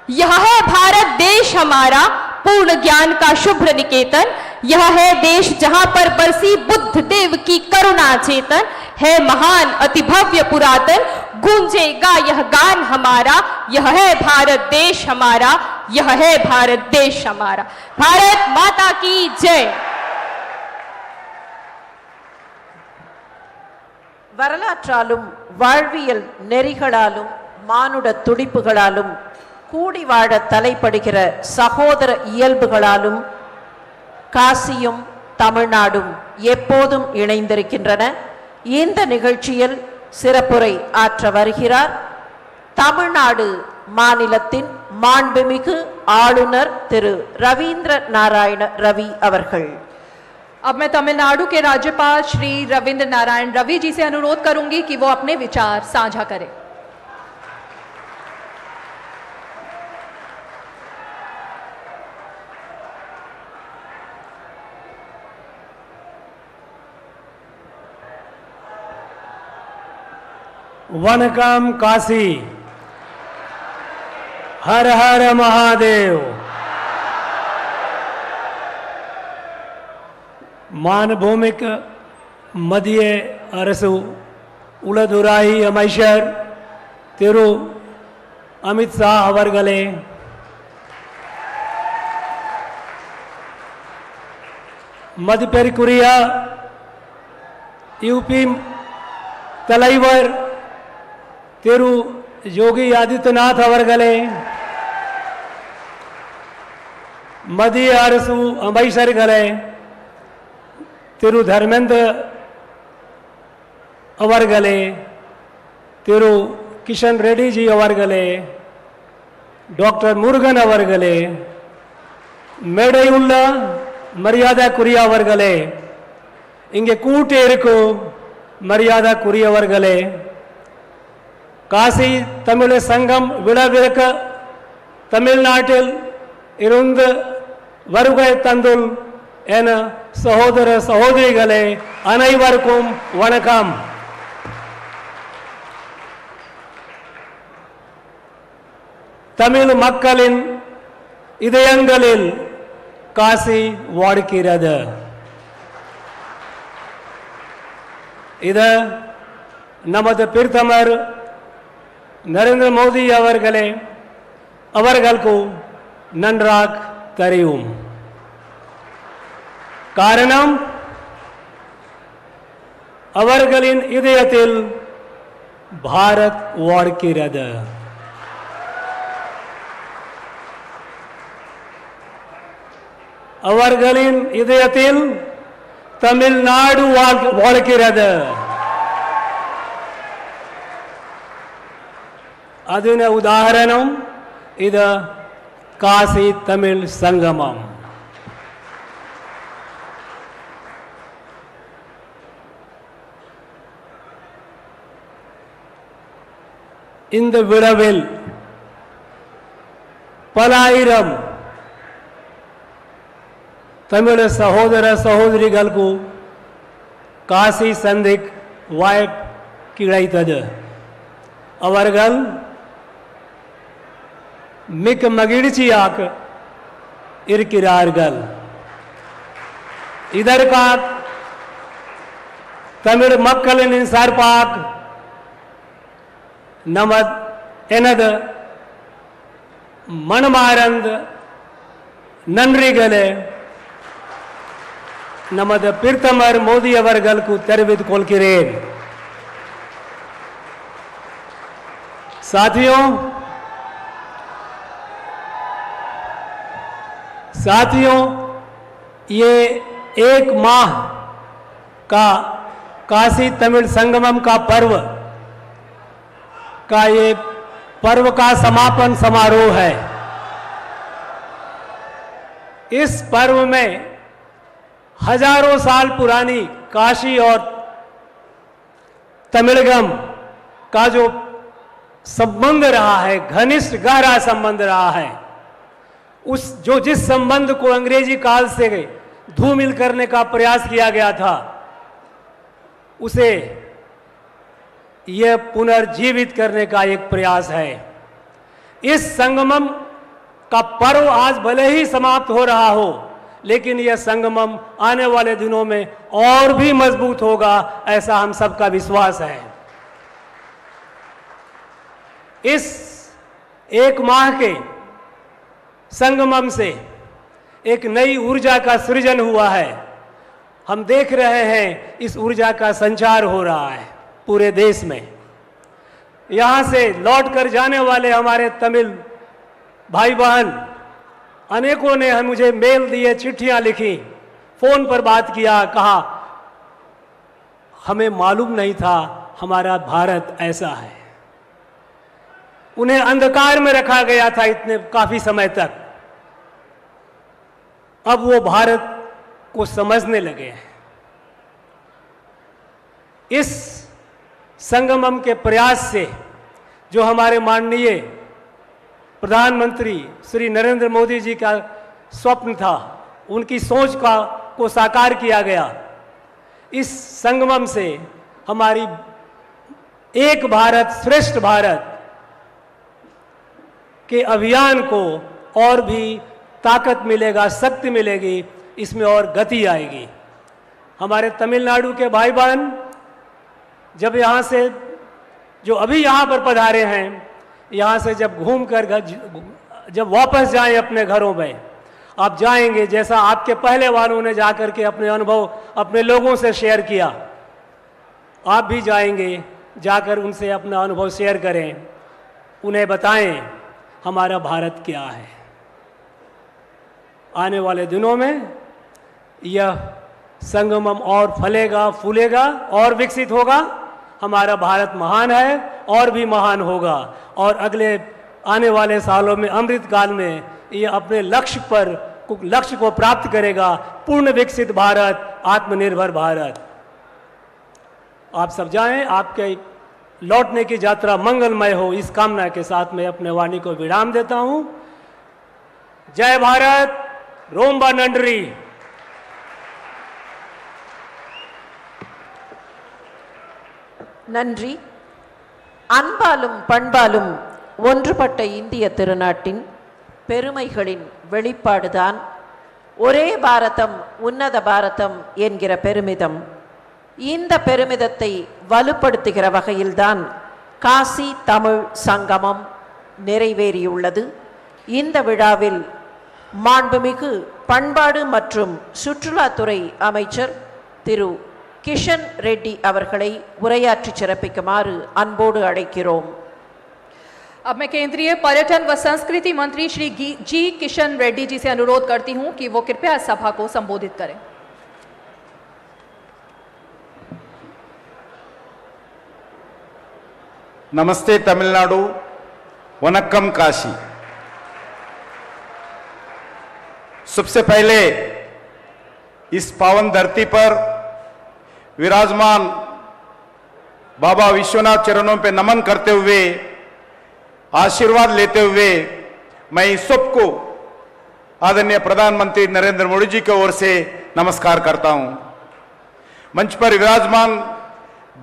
यह है भारत देश हमारा पूर्ण ज्ञान का शुभ्र निकेतन, यह है देश जहां पर बरसी बुद्ध देव की करुणा चेतन, है महान अति भव्य पुरातन, गूंजेगा यह गान हमारा, यह है भारत देश हमारा, यह है भारत देश हमारा। भारत माता की जय। வரலாற்றாலும் வாழ்வியல் நெறிகளாலும் மானுட துடிப்புகளாலும் கூடி வாழ தலைப்படுகிற சகோதர இயல்புகளாலும் காசியும் தமிழ்நாடும் எப்போதும் இணைந்திருக்கின்றன. இந்த நிகழ்ச்சியில் சிறப்புரை ஆற்ற வருகிறார் தமிழ்நாடு மாநிலத்தின் மாண்புமிகு ஆளுநர் திரு ரவீந்திர நாராயண ரவி அவர்கள்। अब मैं तमिलनाडु के राज्यपाल श्री रविंद्र नारायण रवि जी से अनुरोध करूंगी कि वो अपने विचार साझा करें। वनकम काशी, हर हर महादेव। मानभूमिक मध्य अरसु उलदुराई अमैशर तिरु अमित शाह अवर्गले मध्य पेरिकुरिया यूपी तलैवर तिरु योगी आदित्यनाथ अवर्गले मध्य अरसु अमैशर गले तिरु धर्मेंद्र अवर्गले तिरु किशन रेड्डी जी अवर्गले डॉक्टर मुरुगन अवर्गले मेडयुल्ला मर्यादा कुरिया अवर्गले इंगे कूटेरुक्कु मर्यादा कुरिया अवर्गले காசி தமிழ் சங்கம் விடவிருக்க தமிழ்நாட்டில் இருந்து வருகை தந்துள் என சகோதர சகோதரிகளே அனைவருக்கும் வணக்கம். தமிழ் மக்களின் இதயங்களில் காசி வாழ்கிறது. இது நமது பிரதமர் நரேந்திர மோடி அவர்களுக்கு நன்றாக தெரியும். காரணம், அவர்களின் இதயத்தில் பாரத் வாழ்கிறது. அவர்களின் இதயத்தில் தமிழ்நாடு வாழ்கிறது. அதின உதாரணம் இது காசி தமிழ் சங்கமம். இந்த விழாவில் பலாயிரம் தமிழ் சகோதர சகோதரிகளுக்கு காசி சந்திக் வாய்ப்பு கிடைத்தது. அவர்கள் மிக மகிழ்ச்சியாக இருக்கிறார்கள். இதற்காக தமிழ் மக்களின் சார்பாக எனது மனமார்ந்த நன்றிகளை நமது பிரதமர் மோடி அவர்களுக்கு தெரிவித்துக் கொள்கிறேன். साथियों, ये एक माह का काशी तमिल संगमम का पर्व का समापन समारोह है. इस पर्व में हजारों साल पुरानी काशी और तमिलगम का जो संबंध रहा है, घनिष्ठ गहरा संबंध रहा है, जिस संबंध को अंग्रेजी काल से धूमिल करने का प्रयास किया गया था, उसे यह पुनर्जीवित करने का एक प्रयास है. इस संगमम का पर्व आज भले ही समाप्त हो रहा हो, लेकिन यह संगमम आने वाले दिनों में और भी मजबूत होगा, ऐसा हम सबका विश्वास है. इस एक माह के संगमम से एक नई ऊर्जा का सृजन हुआ है. हम देख रहे हैं इस ऊर्जा का संचार हो रहा है पूरे देश में. यहाँ से लौट कर जाने वाले हमारे तमिल भाई बहन अनेकों ने मुझे मेल दिए, चिट्ठियां लिखी, फोन पर बात किया, कहा हमें मालूम नहीं था हमारा भारत ऐसा है. उन्हें अंधकार में रखा गया था इतने काफी समय तक. अब वो भारत को समझने लगे हैं. इस संगमम के प्रयास से जो हमारे माननीय प्रधानमंत्री श्री नरेंद्र मोदी जी का स्वप्न था, उनकी सोच को साकार किया गया. इस संगमम से हमारी एक भारत श्रेष्ठ भारत के अभियान को और भी ताकत मिलेगा, शक्ति मिलेगी, इसमें और गति आएगी. हमारे तमिलनाडु के भाई बहन जब यहाँ से जो अभी यहाँ पर पधारे हैं, यहाँ से जब घूमकर जब वापस जाएं अपने घरों में, आप जाएंगे जैसा आपके पहले वालों ने जाकर के अपने अनुभव अपने लोगों से शेयर किया, आप भी जाएंगे, जाकर उनसे अपना अनुभव शेयर करें, उन्हें बताएं हमारा भारत क्या है. आने वाले दिनों में यह संगमम और फलेगा, फूलेगा और विकसित होगा. हमारा भारत महान है और भी महान होगा. और अगले आने वाले सालों में, अमृत काल में, ये अपने लक्ष्य को प्राप्त करेगा. पूर्ण विकसित भारत, आत्मनिर्भर भारत. आप सब जाएं, आपके लौटने की यात्रा मंगलमय हो, इस कामना के साथ मैं अपने वाणी को विराम देता हूं। जय भारत, रोम्बा नंडरी। நன்றி. அன்பாலும் பண்பாலும் ஒன்றுபட்ட இந்திய திருநாட்டின் பெருமைகளின் வெளிப்பாடுதான் ஒரே பாரதம் உன்னத பாரதம் என்கிற பெருமிதம். இந்த பெருமிதத்தை வலுப்படுத்துகிற வகையில்தான் காசி தமிழ் சங்கமம் நிறைவேறியுள்ளது. இந்த விழாவில் மாண்புமிகு பண்பாடு மற்றும் சுற்றுலாத்துறை அமைச்சர் திரு கிஷன் ரெட்டி அவர்களை உரையாற்றி சிறப்பிக்குமாறு அன்போடு அழைக்கிறோம். अब मैं केंद्रीय पर्यटन व संस्कृति मंत्री श्री जी किशन रेड्डी जी से अनुरोध करती हूं कि वो कृपया सभा को संबोधित करें। नमस्ते तमिलनाडु, वनक्कम काशी। सबसे पहले इस पावन धरती पर विराजमान बाबा विश्वनाथ चरणों पे नमन करते हुए, आशीर्वाद लेते हुए मैं सबको आदरणीय प्रधानमंत्री नरेंद्र मोदी जी की ओर से नमस्कार करता हूं। मंच पर विराजमान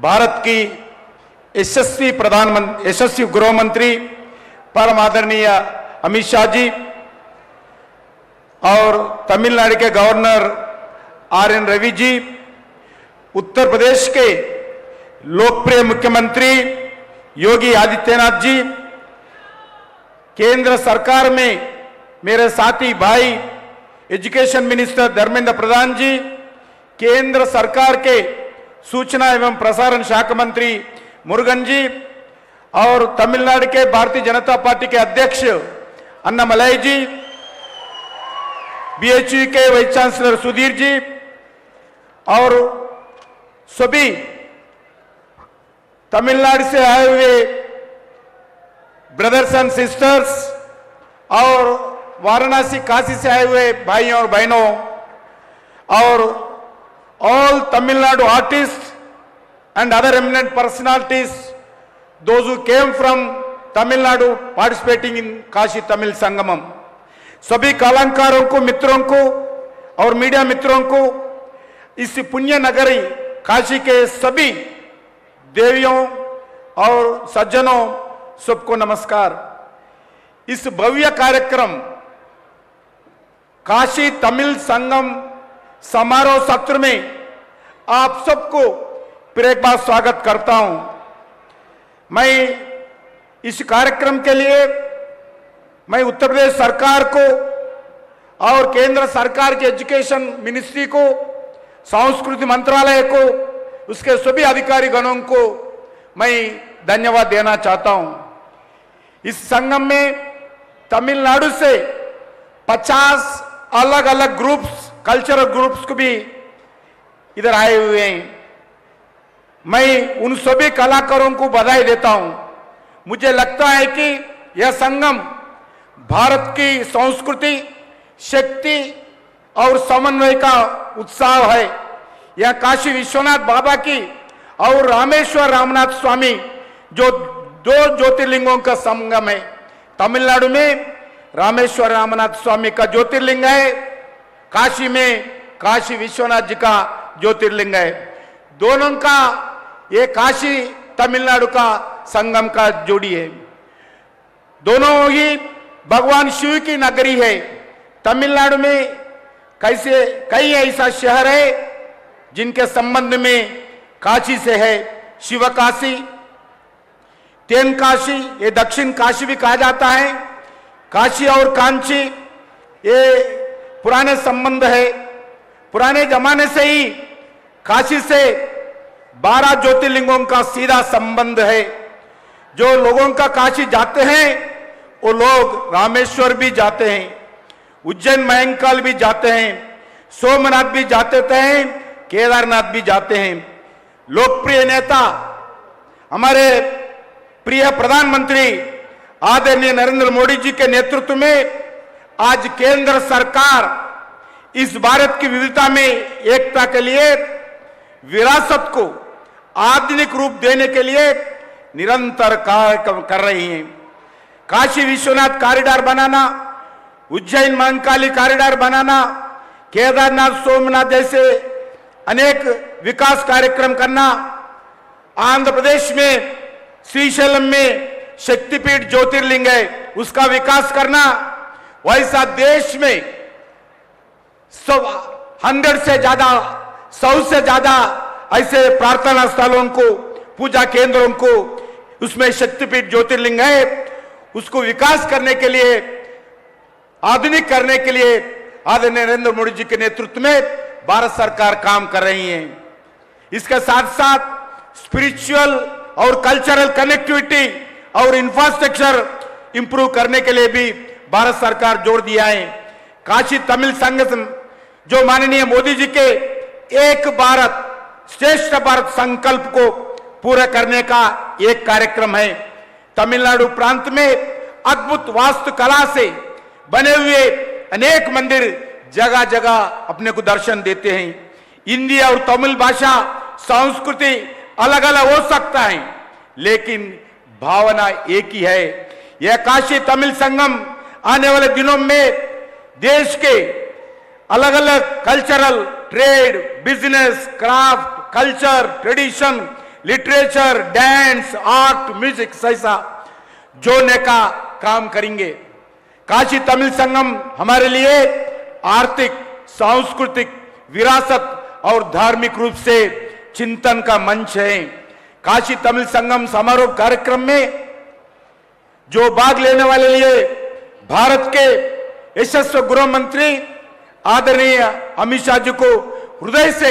भारत की यशस्वी गृह मंत्री परम आदरणीय अमित शाह जी और तमिलनाडु के गवर्नर आर.एन. रवि जी, उत्तर प्रदेश के लोकप्रिय मुख्यमंत्री योगी आदित्यनाथ जी, केंद्र सरकार में मेरे साथी भाई एजुकेशन मिनिस्टर धर्मेंद्र प्रधान जी, केंद्र सरकार के सूचना एवं प्रसारण शाखा मंत्री मुरुगन जी और तमिलनाडु के भारतीय जनता पार्टी के अध्यक्ष अन्नामलाई जी, बीएचयू के वाइस चांसलर सुधीर जी और सभी तमिलनाडु से आए हुए ब्रदर्स एंड सिस्टर्स और वाराणसी काशी से आए हुए भाइयों और बहनों और all Tamil Nadu artist and other eminent personalities, those who came from Tamil Nadu participating in Kashi Tamil Sangamam. सभी कलाकारों को, मित्रों को और मीडिया मित्रों को, इस पुण्य नगरी काशी के सभी देवियों और सज्जनों सबको नमस्कार। इस भव्य कार्यक्रम काशी तमिल संगम समारोह सत्र में आप सबको फिर एक बार स्वागत करता हूं। मैं इस कार्यक्रम के लिए मैं उत्तर प्रदेश सरकार को और केंद्र सरकार के एजुकेशन मिनिस्ट्री को, संस्कृति मंत्रालय को, उसके सभी अधिकारी गणों को मैं धन्यवाद देना चाहता हूं। इस संगम में तमिलनाडु से 50 अलग अलग ग्रुप्स, कल्चरल ग्रुप्स को भी इधर आए हुए हैं। मैं उन सभी कलाकारों को बधाई देता हूं। मुझे लगता है कि यह संगम भारत की संस्कृति, शक्ति और समन्वय का उत्सव है। यह काशी विश्वनाथ बाबा की और रामेश्वर रामनाथ स्वामी जो 2 ज्योतिर्लिंगों का संगम है। तमिलनाडु में रामेश्वर रामनाथ स्वामी का ज्योतिर्लिंग है, काशी में काशी विश्वनाथ जी का ज्योतिर्लिंग है। दोनों का ये काशी तमिलनाडु का संगम का जोड़ी है। दोनों ही भगवान शिव की नगरी है। तमिलनाडु में कई ऐसा शहर है जिनके संबंध में काशी से है। शिव काशी, तेन काशी, ये दक्षिण काशी भी कहा जाता है। काशी और कांची ये पुराने संबंध है। पुराने जमाने से ही काशी से 12 ज्योतिर्लिंगों का सीधा संबंध है। जो लोगों का काशी जाते हैं वो लोग रामेश्वर भी जाते हैं, उज्जैन महंकाल भी जाते हैं, सोमनाथ भी जाते हैं, केदारनाथ भी जाते हैं। लोकप्रिय नेता हमारे प्रिय प्रधानमंत्री आदरणीय नरेंद्र मोदी जी के नेतृत्व में आज केंद्र सरकार इस भारत की विविधता में एकता के लिए, विरासत को आधुनिक रूप देने के लिए निरंतर कार्य कर रही हैं। काशी विश्वनाथ कॉरिडोर बनाना, उज्जैन महाकाली कॉरिडोर बनाना, केदारनाथ सोमनाथ जैसे अनेक विकास कार्यक्रम करना, आंध्र प्रदेश में श्रीशैलम में शक्तिपीठ ज्योतिर्लिंग है उसका विकास करना, वैसा देश में 100 से ज्यादा ऐसे प्रार्थना स्थलों को, पूजा केंद्रों को, उसमें शक्तिपीठ ज्योतिर्लिंग है, उसको विकास करने के लिए, आधुनिक करने के लिए आदरणीय नरेंद्र मोदी जी के नेतृत्व में भारत सरकार काम कर रही है। इसके साथ साथ स्पिरिचुअल और कल्चरल कनेक्टिविटी और इंफ्रास्ट्रक्चर इंप्रूव करने के लिए भी भारत सरकार जोर दिया है। काशी तमिल संगठन जो माननीय मोदी जी के एक भारत श्रेष्ठ भारत संकल्प को पूरा करने का एक कार्यक्रम है। तमिलनाडु प्रांत में अद्भुत वास्तुकला से बने हुए अनेक मंदिर जगह जगह अपने को दर्शन देते हैं। हिंदी और तमिल भाषा संस्कृति अलग अलग हो सकता है, लेकिन भावना एक ही है। यह काशी तमिल संगम आने वाले दिनों में देश के अलग अलग cultural, trade, business, craft, culture, tradition, literature, dance, art, music जैसा जोड़ने का काम करेंगे। काशी तमिल संगम हमारे लिए आर्थिक, सांस्कृतिक विरासत और धार्मिक रूप से चिंतन का मंच है। काशी तमिल संगम समारोह कार्यक्रम में जो भाग लेने वाले लिए भारत के यशस्वी गृह मंत्री आदरणीय अमित शाह जी को हृदय से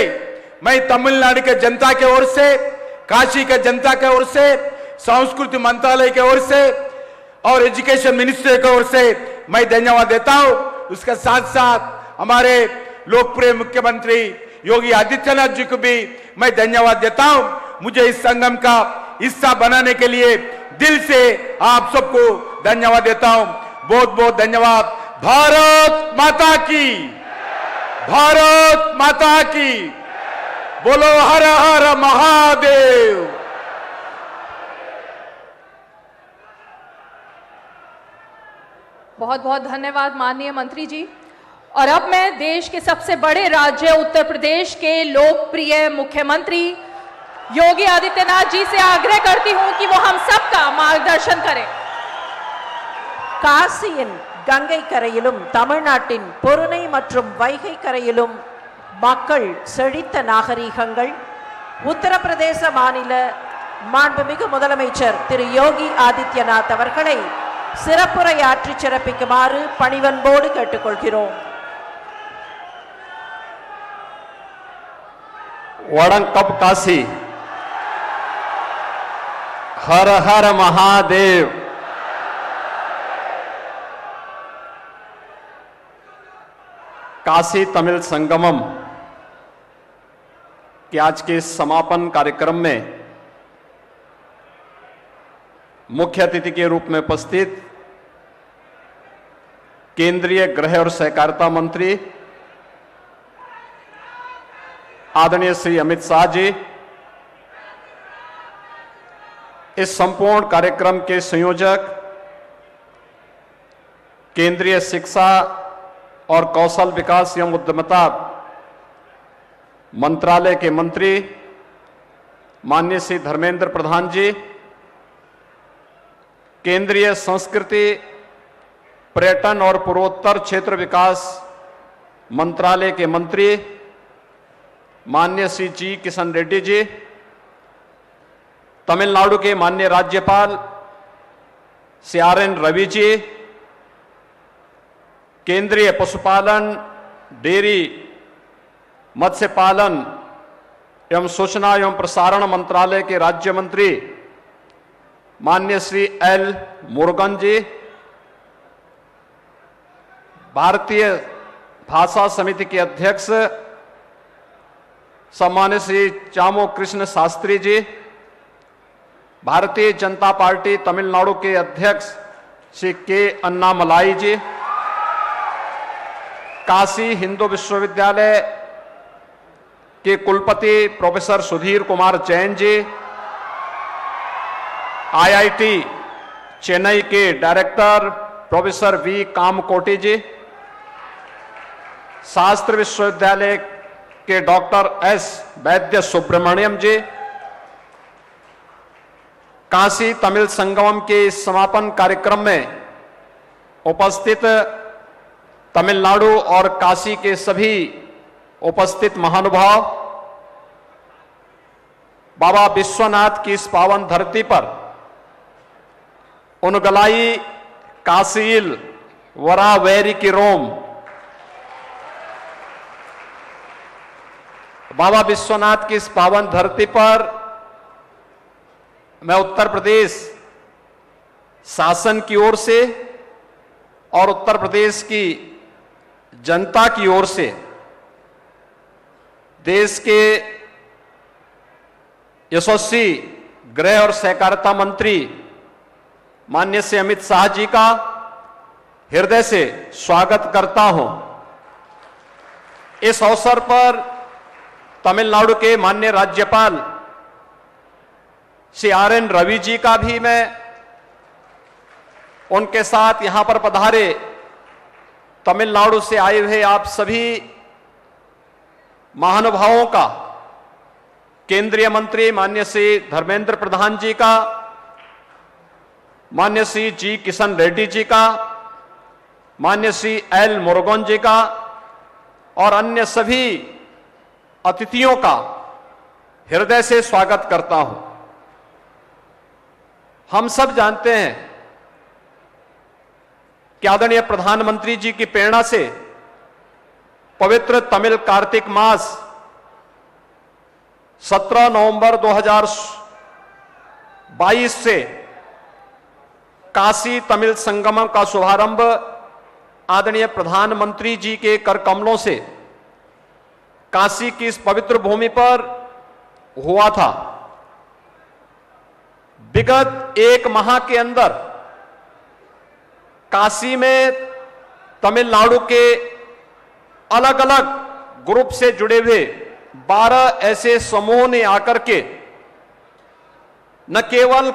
मैं तमिलनाडु के जनता के ओर से, काशी के जनता के ओर से, संस्कृति मंत्रालय के ओर से और एजुकेशन मिनिस्ट्री की ओर से मैं धन्यवाद देता हूं। उसके साथ साथ हमारे लोकप्रिय मुख्यमंत्री योगी आदित्यनाथ जी को भी मैं धन्यवाद देता हूं। मुझे इस संगम का हिस्सा बनाने के लिए दिल से आप सबको धन्यवाद देता हूं। बहुत बहुत धन्यवाद। भारत माता की, भारत माता की, बोलो हर हर महादेव। बहुत बहुत धन्यवाद माननीय मंत्री जी। और अब मैं देश के सबसे बड़े राज्य उत्तर प्रदेश के लोकप्रिय मुख्यमंत्री योगी आदित्यनाथ जी से आग्रह करती हूं कि वो हम सबका मार्गदर्शन करें। காசியின் கங்கை கரையிலும் தமிழ்நாட்டின் பொருணை மற்றும் வைகை கரையிலும் மக்கள் செழித்த நாகரீகங்கள். உத்தரப்பிரதேச மாநில மாண்புமிகு முதலமைச்சர் திரு யோகி ஆதித்யநாத் அவர்களை சிறப்புரையாற்றி சிறப்பிக்குமாறு பணிவன்போடு கேட்டுக்கொள்கிறோம். वड़ंकप काशी, हर हर महादेव। काशी तमिल संगमम के आज के समापन कार्यक्रम में मुख्य अतिथि के रूप में उपस्थित केंद्रीय गृह और सहकारिता मंत्री आदरणीय श्री अमित शाह जी, इस संपूर्ण कार्यक्रम के संयोजक केंद्रीय शिक्षा और कौशल विकास एवं उद्यमिता मंत्रालय के मंत्री माननीय श्री धर्मेंद्र प्रधान जी, केंद्रीय संस्कृति, पर्यटन और पूर्वोत्तर क्षेत्र विकास मंत्रालय के मंत्री माननीय श्री जी किशन रेड्डी जी, तमिलनाडु के माननीय राज्यपाल श्री आर.एन. रवि जी, केंद्रीय पशुपालन, डेयरी, मत्स्य पालन एवं सूचना एवं प्रसारण मंत्रालय के राज्य मंत्री माननीय श्री एल. मुरुगन जी, भारतीय भाषा समिति के अध्यक्ष सम्मानित श्री चामो कृष्ण शास्त्री जी, भारतीय जनता पार्टी तमिलनाडु के अध्यक्ष श्री के अन्नामलाई जी, काशी हिंदू विश्वविद्यालय के कुलपति प्रोफेसर सुधीर कुमार जैन जी, आईआईटी चेन्नई के डायरेक्टर प्रोफेसर वी कामकोटी जी, शास्त्र विश्वविद्यालय के डॉक्टर एस वैद्य सुब्रमण्यम जी, काशी तमिल संगमम के इस समापन कार्यक्रम में उपस्थित तमिलनाडु और काशी के सभी उपस्थित महानुभाव, बाबा विश्वनाथ की इस पावन धरती पर उनगलाई काशील वरा वैरी की रोम, बाबा विश्वनाथ की इस पावन धरती पर मैं उत्तर प्रदेश शासन की ओर से और उत्तर प्रदेश की जनता की ओर से देश के यशस्वी गृह और सहकारिता मंत्री माननीय श्री अमित शाह जी का हृदय से स्वागत करता हूं। इस अवसर पर तमिलनाडु के माननीय राज्यपाल श्री आर.एन. रवि जी का भी मैं उनके साथ यहां पर पधारे तमिलनाडु से आए हुए आप सभी महानुभावों का, केंद्रीय मंत्री माननीय श्री धर्मेंद्र प्रधान जी का, माननीय श्री जी किशन रेड्डी जी का, माननीय श्री एल मुरुगन जी का और अन्य सभी अतिथियों का हृदय से स्वागत करता हूं। हम सब जानते हैं कि आदरणीय प्रधानमंत्री जी की प्रेरणा से पवित्र तमिल कार्तिक मास 17 नवंबर 2022 से काशी तमिल संगमम का शुभारंभ आदरणीय प्रधानमंत्री जी के कर कमलों से काशी की इस पवित्र भूमि पर हुआ था। विगत एक माह के अंदर काशी में तमिलनाडु के अलग अलग ग्रुप से जुड़े हुए 12 ऐसे समूह ने आकर के न केवल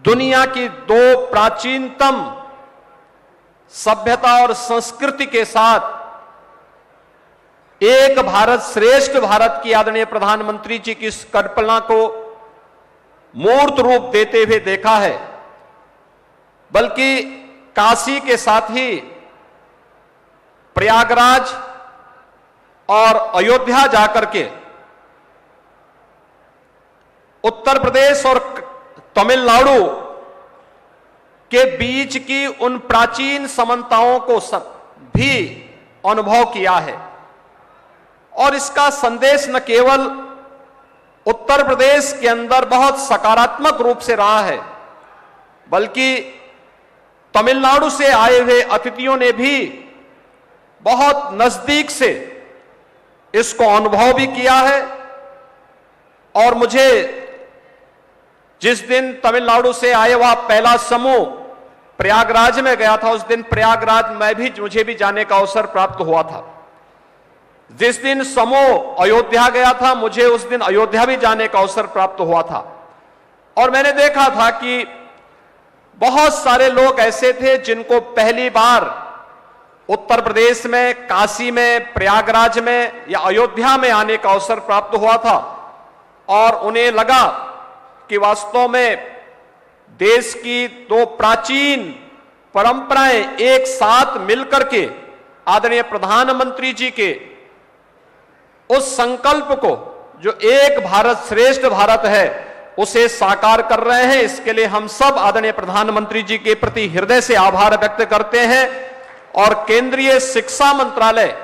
दुनिया की 2 प्राचीनतम सभ्यता और संस्कृति के साथ एक भारत श्रेष्ठ भारत की आदरणीय प्रधानमंत्री जी की इस कल्पना को मूर्त रूप देते हुए देखा है, बल्कि काशी के साथ ही प्रयागराज और अयोध्या जाकर के उत्तर प्रदेश और तमिलनाडु के बीच की उन प्राचीन समानताओं को भी अनुभव किया है। और इसका संदेश न केवल उत्तर प्रदेश के अंदर बहुत सकारात्मक रूप से रहा है, बल्कि तमिलनाडु से आए हुए अतिथियों ने भी बहुत नजदीक से इसको अनुभव भी किया है। और मुझे जिस दिन तमिलनाडु से आए हुआ पहला समूह प्रयागराज में गया था, उस दिन प्रयागराज मुझे भी जाने का अवसर प्राप्त हुआ था। जिस दिन समूह अयोध्या गया था, मुझे उस दिन अयोध्या भी जाने का अवसर प्राप्त हुआ था। और मैंने देखा था कि बहुत सारे लोग ऐसे थे जिनको पहली बार उत्तर प्रदेश में, काशी में, प्रयागराज में या अयोध्या में आने का अवसर प्राप्त हुआ था और उन्हें लगा कि वास्तव में देश की 2 प्राचीन परंपराएं एक साथ मिलकर के आदरणीय प्रधानमंत्री जी के उस संकल्प को जो एक भारत श्रेष्ठ भारत है उसे साकार कर रहे हैं। इसके लिए हम सब आदरणीय प्रधानमंत्री जी के प्रति हृदय से आभार व्यक्त करते हैं और केंद्रीय शिक्षा मंत्रालय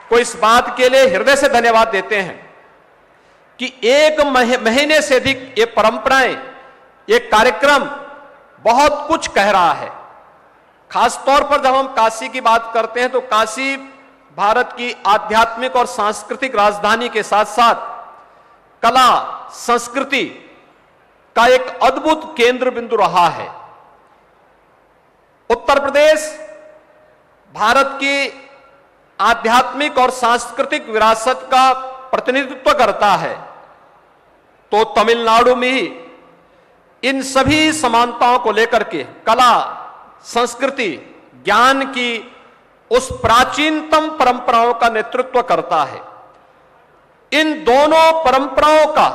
को इस बात के लिए हृदय से धन्यवाद देते हैं कि 1 महीने से अधिक ये परंपराएं, ये कार्यक्रम बहुत कुछ कह रहा है। खासतौर पर जब हम काशी की बात करते हैं तो काशी भारत की आध्यात्मिक और सांस्कृतिक राजधानी के साथ साथ कला संस्कृति का एक अद्भुत केंद्र बिंदु रहा है। उत्तर प्रदेश भारत की आध्यात्मिक और सांस्कृतिक विरासत का प्रतिनिधित्व करता है, तो तमिलनाडु में ही इन सभी समानताओं को लेकर के कला, संस्कृति, ज्ञान की उस प्राचीनतम परंपराओं का नेतृत्व करता है। इन दोनों परंपराओं का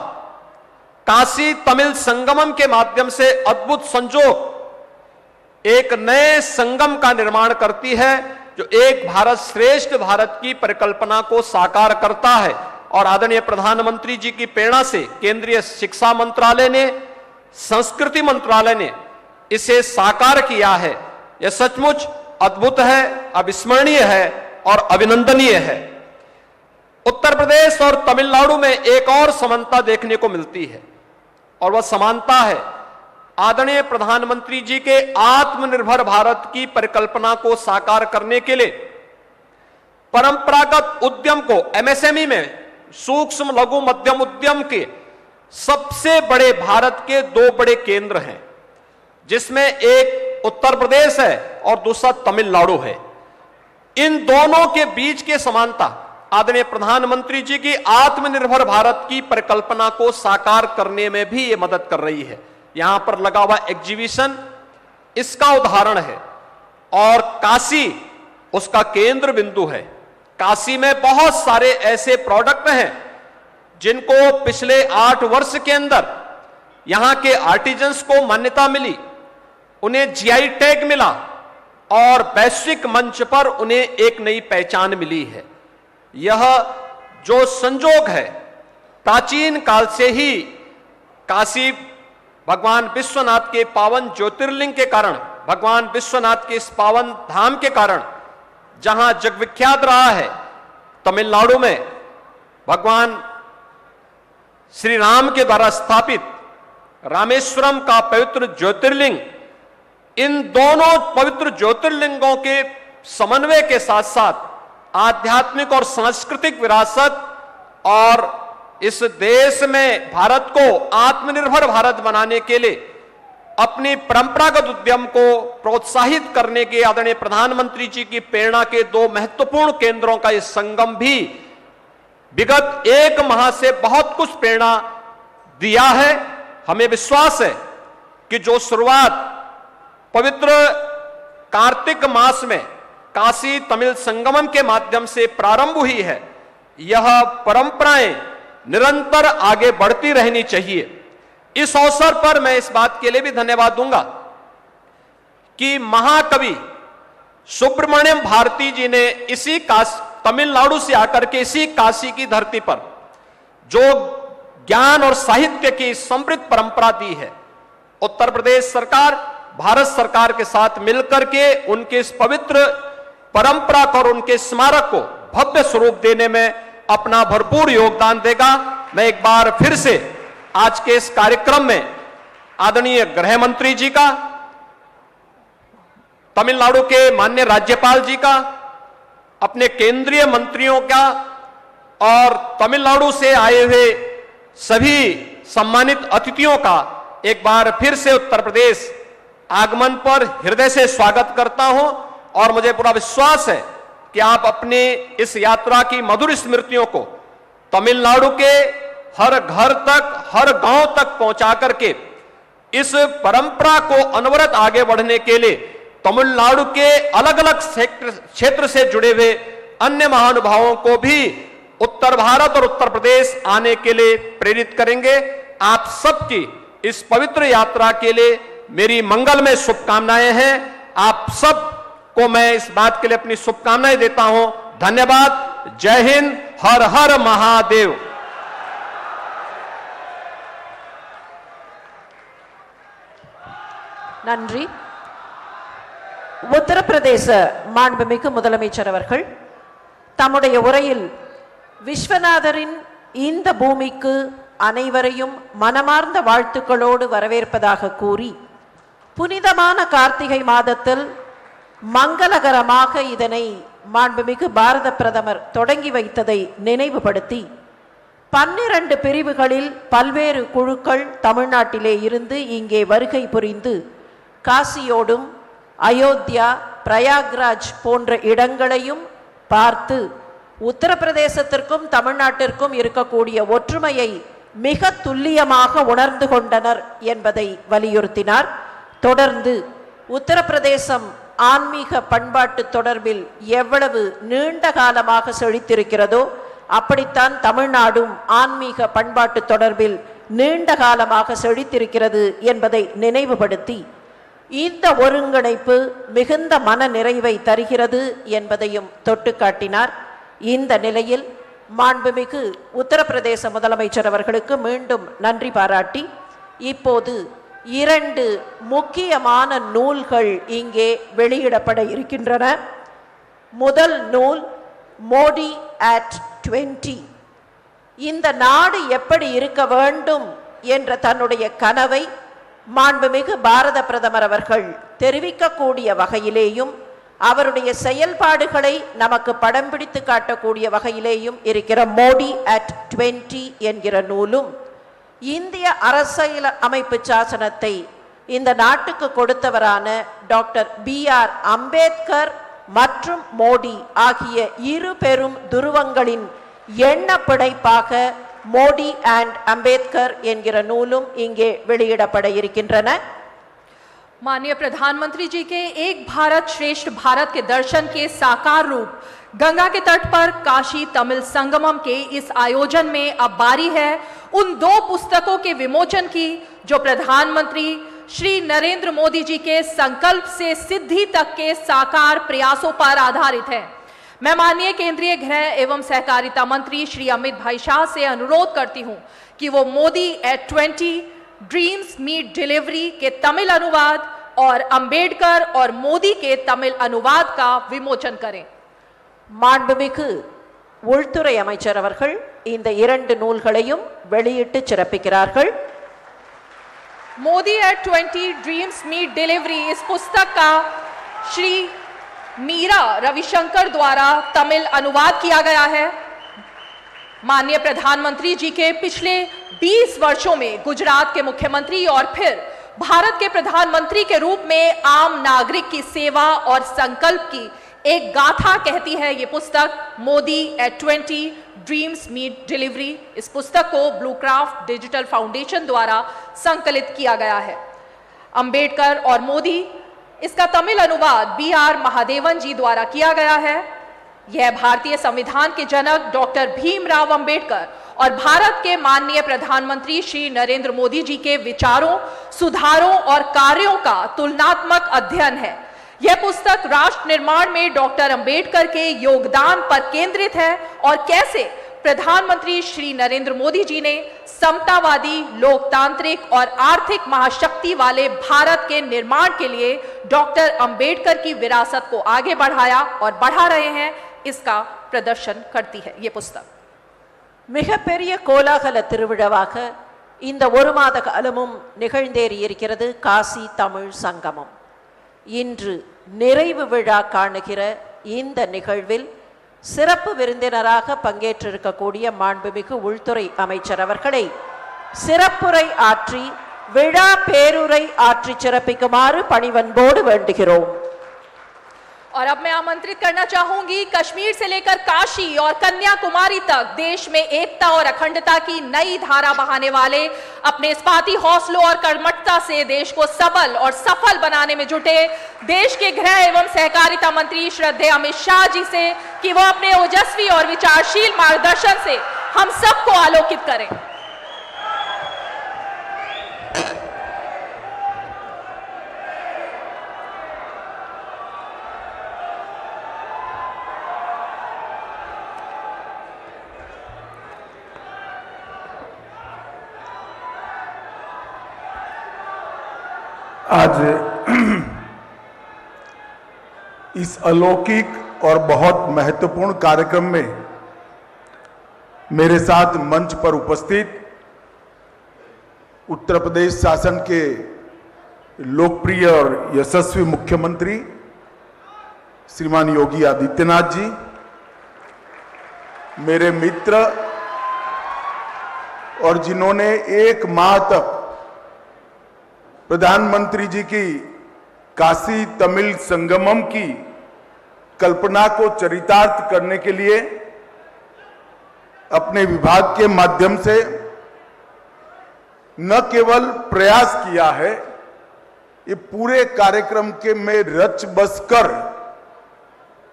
काशी तमिल संगमम के माध्यम से अद्भुत संजोग एक नए संगम का निर्माण करती है, जो एक भारत श्रेष्ठ भारत की परिकल्पना को साकार करता है। और आदरणीय प्रधानमंत्री जी की प्रेरणा से केंद्रीय शिक्षा मंत्रालय ने, संस्कृति मंत्रालय ने इसे साकार किया है। यह सचमुच अद्भुत है, अविस्मरणीय है और अभिनंदनीय है। उत्तर प्रदेश और तमिलनाडु में एक और समानता देखने को मिलती है, और वह समानता है आदरणीय प्रधानमंत्री जी के आत्मनिर्भर भारत की परिकल्पना को साकार करने के लिए परंपरागत उद्यम को, एमएसएमई में सूक्ष्म लघु मध्यम उद्यम के सबसे बड़े भारत के दो बड़े केंद्र हैं, जिसमें एक उत्तर प्रदेश है और दूसरा तमिलनाडु है। इन दोनों के बीच की समानता आदरणीय प्रधानमंत्री जी की आत्मनिर्भर भारत की परिकल्पना को साकार करने में भी ये मदद कर रही है। यहां पर लगा हुआ एग्जीबिशन इसका उदाहरण है, और काशी उसका केंद्र बिंदु है। काशी में बहुत सारे ऐसे प्रोडक्ट हैं जिनको पिछले 8 वर्ष के अंदर यहां के आर्टिजन्स को मान्यता मिली, उन्हें जीआई टैग मिला और वैश्विक मंच पर उन्हें एक नई पहचान मिली है। यह जो संजोग है, प्राचीन काल से ही काशी भगवान विश्वनाथ के पावन ज्योतिर्लिंग के कारण, भगवान विश्वनाथ के इस पावन धाम के कारण, जहां जगविख्यात रहा है तमिलनाडु में भगवान श्री राम के द्वारा स्थापित रामेश्वरम का पवित्र ज्योतिर्लिंग, इन दोनों पवित्र ज्योतिर्लिंगों के समन्वय के साथ साथ आध्यात्मिक और सांस्कृतिक विरासत और इस देश में भारत को आत्मनिर्भर भारत बनाने के लिए अपनी परंपरागत उद्यम को प्रोत्साहित करने के आदरणीय प्रधानमंत्री जी की प्रेरणा के दो महत्वपूर्ण केंद्रों का यह संगम भी विगत 1 माह से बहुत कुछ प्रेरणा दिया है। हमें विश्वास है कि जो शुरुआत पवित्र कार्तिक मास में काशी तमिल संगमम के माध्यम से प्रारंभ हुई है, यह परंपराएं निरंतर आगे बढ़ती रहनी चाहिए। इस अवसर पर मैं इस बात के लिए भी धन्यवाद दूंगा कि महाकवि सुब्रमण्यम भारती जी ने इसी तमिलनाडु से आकर के इसी काशी की धरती पर जो ज्ञान और साहित्य की समृद्ध परंपरा दी है, उत्तर प्रदेश सरकार भारत सरकार के साथ मिलकर के उनके इस पवित्र परंपरा को और उनके स्मारक को भव्य स्वरूप देने में अपना भरपूर योगदान देगा। मैं एक बार फिर से आज के इस कार्यक्रम में आदरणीय गृह मंत्री जी का, तमिलनाडु के माननीय राज्यपाल जी का, अपने केंद्रीय मंत्रियों का और तमिलनाडु से आए हुए सभी सम्मानित अतिथियों का एक बार फिर से उत्तर प्रदेश आगमन पर हृदय से स्वागत करता हूं। और मुझे पूरा विश्वास है कि आप अपनी इस यात्रा की मधुर स्मृतियों को तमिलनाडु के हर घर तक, हर गांव तक पहुंचा करके इस परंपरा को अनवरत आगे बढ़ने के लिए तमिलनाडु के अलग अलग क्षेत्र से जुड़े हुए अन्य महानुभावों को भी उत्तर भारत और उत्तर प्रदेश आने के लिए प्रेरित करेंगे। आप सबकी इस पवित्र यात्रा के लिए मेरी मंगलमय शुभकामनाएं हैं। आप सब को मैं इस बात के लिए अपनी शुभकामनाएं देता हूं। धन्यवाद। जय हिंद। हर हर महादेव। நன்றி. உத்தரப்பிரதேச மாண்புமிகு முதலமைச்சர் அவர்கள் தம்முடைய உரையில் விஸ்வநாதரின் இந்த பூமிக்கு அனைவரையும் மனமார்ந்த வாழ்த்துக்களோடு வரவேற்பதாக கூறி, புனிதமான கார்த்திகை மாதத்தில் மங்களகரமாக இதனை மாண்புமிகு பாரத பிரதமர் தொடங்கி வைத்ததை நினைவுபடுத்தி, 12 பிரிவுகளில் பல்வேறு குழுக்கள் தமிழ்நாட்டிலே இருந்து இங்கே வருகை புரிந்து காசியோடும் அயோத்தியா, பிரயாக்ராஜ் போன்ற இடங்களையும் பார்த்து உத்தரப்பிரதேசத்திற்கும் தமிழ்நாட்டிற்கும் இருக்கக்கூடிய ஒற்றுமையை மிக துல்லியமாக உணர்ந்து கொண்டனர் என்பதை வலியுறுத்தினார். தொடர்ந்து உத்தரப்பிரதேசம் ஆன்மீக பண்பாட்டு தொடர்பில் எவ்வளவு நீண்ட காலமாக செழித்திருக்கிறதோ அப்படித்தான் தமிழ்நாடும் ஆன்மீக பண்பாட்டு தொடர்பில் நீண்ட காலமாக செழித்திருக்கிறது என்பதை நினைவுபடுத்தி இந்த ஒருங்கிணைப்பு மிகுந்த மன நிறைவை தருகிறது என்பதையும் தொட்டு காட்டினார். இந்த நிலையில் மாண்புமிகு உத்தரப்பிரதேச முதலமைச்சர் அவர்களுக்கு மீண்டும் நன்றி பாராட்டி இப்போது 2 முக்கியமான நூல்கள் இங்கே வெளியிடப்பட இருக்கின்றன. முதல் நூல் மோடி அட் 20. இந்த நாடு எப்படி இருக்க வேண்டும் என்ற தன்னுடைய கனவை மாண்புமிகு பாரத பிரதமர் அவர்கள் தெரிவிக்கக்கூடிய வகையிலேயும் அவருடைய செயல்பாடுகளை நமக்கு படம் பிடித்து காட்டக்கூடிய வகையிலேயும் இருக்கிற மோடி அட் 20 என்கிற நூலும் இந்திய அரசியல் அமைப்பு சாசனத்தை இந்த நாட்டுக்கு கொடுத்தவரான டாக்டர் B.R. அம்பேத்கர் மற்றும் மோடி ஆகிய இரு பெரும் துருவங்களின் எண்ண பிணைப்பாக மோடி அண்ட் அம்பேத்கர் என்கிற நூலும் இங்கே வெளியிடப்பட இருக்கின்றன. माननीय प्रधानमंत्री जी के एक भारत श्रेष्ठ भारत के दर्शन के साकार रूप गंगा के तट पर काशी तमिल संगमम के इस आयोजन में अब बारी है उन 2 पुस्तकों के विमोचन की जो प्रधानमंत्री श्री नरेंद्र मोदी जी के संकल्प से सिद्धि तक के साकार प्रयासों पर आधारित है. मैं माननीय केंद्रीय गृह एवं सहकारिता मंत्री श्री अमित भाई शाह से अनुरोध करती हूं कि वो Modi at 20 dreams meet delivery के तमिल अनुवाद और अंबेडकर और मोदी के तमिल अनुवाद का विमोचन करें. மாண்புமிகு உள்துறை அமைச்சர் அவர்கள் இந்த 2 நூல்களையும் வெளியிட்டு சிறப்பிக்கிறார்கள். Modi at 20 dreams meet delivery इस पुस्तक का श्री मीरा रविशंकर द्वारा तमिल अनुवाद किया गया है. माननीय प्रधानमंत्री जी के पिछले 20 वर्षों में गुजरात के मुख्यमंत्री और फिर भारत के प्रधानमंत्री के रूप में आम नागरिक की सेवा और संकल्प की एक गाथा कहती है ये पुस्तक Modi at 20 dreams meet delivery. इस पुस्तक को ब्लू क्राफ्ट डिजिटल फाउंडेशन द्वारा संकलित किया गया है. अंबेडकर और मोदी इसका तमिल अनुवाद B.R. महादेवन जी द्वारा किया गया है. यह भारतीय संविधान के जनक डॉक्टर भीमराव अंबेडकर और भारत के माननीय प्रधानमंत्री श्री नरेंद्र मोदी जी के विचारों, सुधारों और कार्यों का तुलनात्मक अध्ययन है. यह पुस्तक राष्ट्र निर्माण में डॉक्टर अंबेडकर के योगदान पर केंद्रित है और कैसे प्रधानमंत्री श्री नरेंद्र मोदी जी ने समतावादी, लोकतांत्रिक और आर्थिक महाशक्ति वाले भारत के निर्माण के लिए डॉक्टर अंबेडकर की विरासत को आगे बढ़ाया और बढ़ा रहे हैं, इसका प्रदर्शन करती है ये पुस्तक. மிகப்பெரிய கோலாகல திருவிழாவாக இந்த 1 மாத காலமும் நிகழ்ந்தேறி இருக்கிறது காசி தமிழ் சங்கமம். இன்று நிறைவு விழா காணுகிற இந்த நிகழ்வில் சிறப்பு விருந்தினராக பங்கேற்றிருக்கக்கூடிய மாண்புமிகு உள்துறை அமைச்சர் அவர்களை சிறப்புரை ஆற்றி விழா பேருரை ஆற்றி சிறப்பிக்குமாறு பணிவன்போடு வேண்டுகிறோம். और अब मैं आमंत्रित करना चाहूंगी कश्मीर से लेकर काशी और कन्याकुमारी तक देश में एकता और अखंडता की नई धारा बहाने वाले अपने इस्पाती हौसलों और कर्मठता से देश को सबल और सफल बनाने में जुटे देश के गृह एवं सहकारिता मंत्री श्रद्धेय अमित शाह जी से कि वो अपने ओजस्वी और विचारशील मार्गदर्शन से हम सबको आलोकित करें. आज इस अलौकिक और बहुत महत्वपूर्ण कार्यक्रम में मेरे साथ मंच पर उपस्थित उत्तर प्रदेश शासन के लोकप्रिय और यशस्वी मुख्यमंत्री श्रीमान योगी आदित्यनाथ जी, मेरे मित्र और जिन्होंने 1 माह तक प्रधानमंत्री जी की काशी तमिल संगमम की कल्पना को चरितार्थ करने के लिए अपने विभाग के माध्यम से न केवल प्रयास किया है, ये पूरे कार्यक्रम के में रच बसकर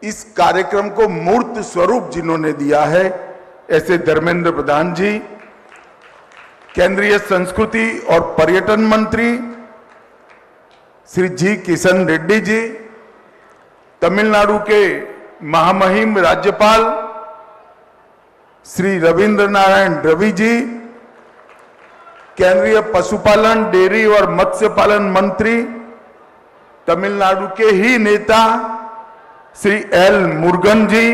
इस कार्यक्रम को मूर्त स्वरूप जिन्होंने दिया है, ऐसे धर्मेंद्र प्रधान जी, केंद्रीय संस्कृति और पर्यटन मंत्री श्री जी किशन रेड्डी जी, तमिलनाडु के महामहिम राज्यपाल श्री रविंद्र नारायण रवि जी, केंद्रीय पशुपालन, डेयरी और मत्स्य पालन मंत्री तमिलनाडु के ही नेता श्री एल मुरुगन जी,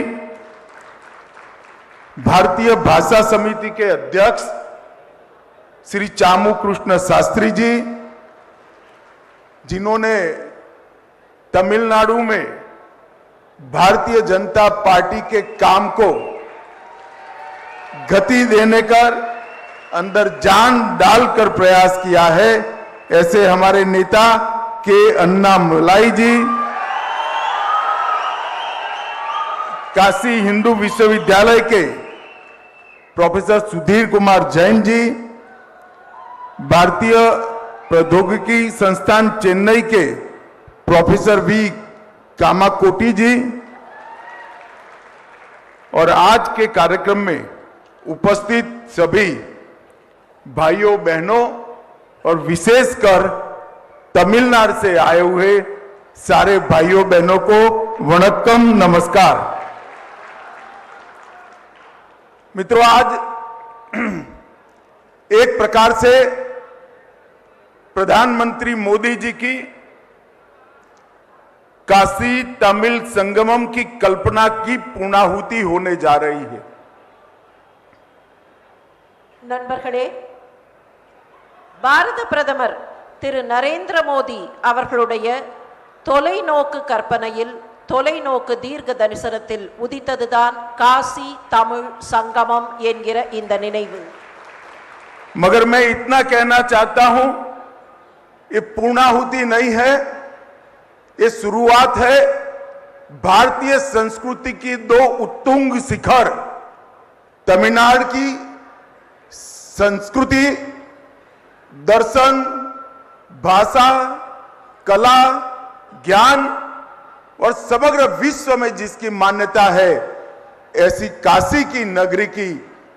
भारतीय भाषा समिति के अध्यक्ष श्री चामू कृष्ण शास्त्री जी, जिन्होंने तमिलनाडु में भारतीय जनता पार्टी के काम को गति देने कर अंदर जान डालकर प्रयास किया है, ऐसे हमारे नेता के अन्नामलाई जी, काशी हिंदू विश्वविद्यालय के प्रोफेसर सुधीर कुमार जैन जी, भारतीय प्रौद्योगिकी संस्थान चेन्नई के प्रोफेसर वी कामाकोटी जी, और आज के कार्यक्रम में उपस्थित सभी भाइयों बहनों और विशेषकर तमिलनाडु से आए हुए सारे भाइयों बहनों को वणक्कम, नमस्कार। मित्रों, आज एक प्रकार से प्रधानमंत्री मोदी जी की काशी तमिल संगमम की कल्पना की पूर्णाहुति होने जा रही है। நண்பர்களே, பாரத பிரதமர் திரு நரேந்திர மோடி அவர்களுடைய தொலைநோக்கு கற்பனையில், தொலைநோக்கு தீர்க்க தரிசனத்தில் உதித்ததுதான் காசி தமிழ் சங்கமம் என்கிற இந்த நினைவு. मगर मैं इतना कहना चाहता हूं, ये पूर्णाहुति नहीं है, ये शुरुआत है भारतीय संस्कृति की दो उत्तुंग शिखर, तमिलनाडु की संस्कृति, दर्शन, भाषा, कला, ज्ञान और समग्र विश्व में जिसकी मान्यता है, ऐसी काशी की नगरी की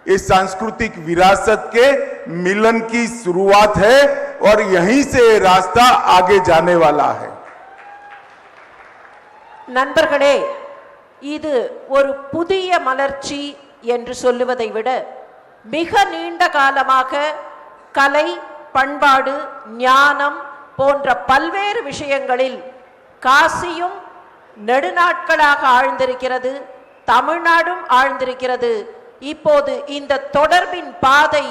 इस सांस्कृतिक विरासत के मिलन की शुरुआत है और यहीं से रास्ता आगे जाने वाला है। நண்பர்களே, இது ஒரு புதிய மலர்ச்சி என்று சொல்லுவதை விட மிக நீண்ட காலமாக கலை, பண்பாடு, ஞானம் போன்ற பல்வேறு விஷயங்களில் காசியும் நெடுநாட்களாக ஆழ்ந்திருக்கிறது, தமிழ்நாடும் ஆழ்ந்திருக்கிறது. இப்போது இந்த தொடர்பின் பாதை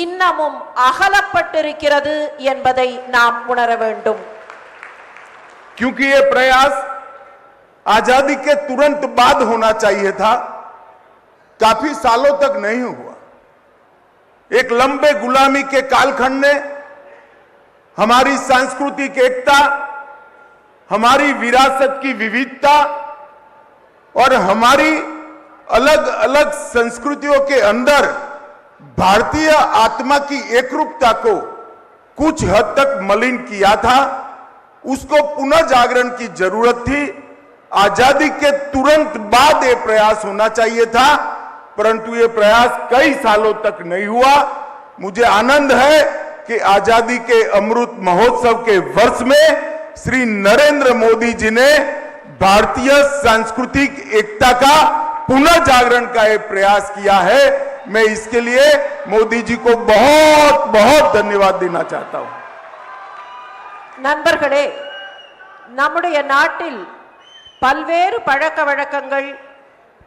இன்னமும் அகலப்பட்டிருக்கிறது என்பதை நாம் உணர வேண்டும். क्योंकि ये प्रयास आजादी के तुरंत बाद होना चाहिए था, काफी सालों तक नहीं हुआ। एक लंबे गुलामी के कालखंड ने हमारी सांस्कृतिक एकता, हमारी विरासत की विविधता और हमारी अलग अलग संस्कृतियों के अंदर भारतीय आत्मा की एकरूपता को कुछ हद तक मलिन किया था। उसको पुनर्जागरण की जरूरत थी। आजादी के तुरंत बाद ये प्रयास होना चाहिए था, परंतु ये प्रयास कई सालों तक नहीं हुआ। मुझे आनंद है कि आजादी के अमृत महोत्सव के वर्ष में श्री नरेंद्र मोदी जी ने भारतीय सांस्कृतिक एकता का पुनर्जागरण का ये प्रयास किया है। मैं इसके लिए मोदी जी को बहुत बहुत धन्यवाद देना चाहता हूं। நண்பர்களே, நம்முடைய நாட்டில் பல்வேறு பழக்க வழக்கங்கள்,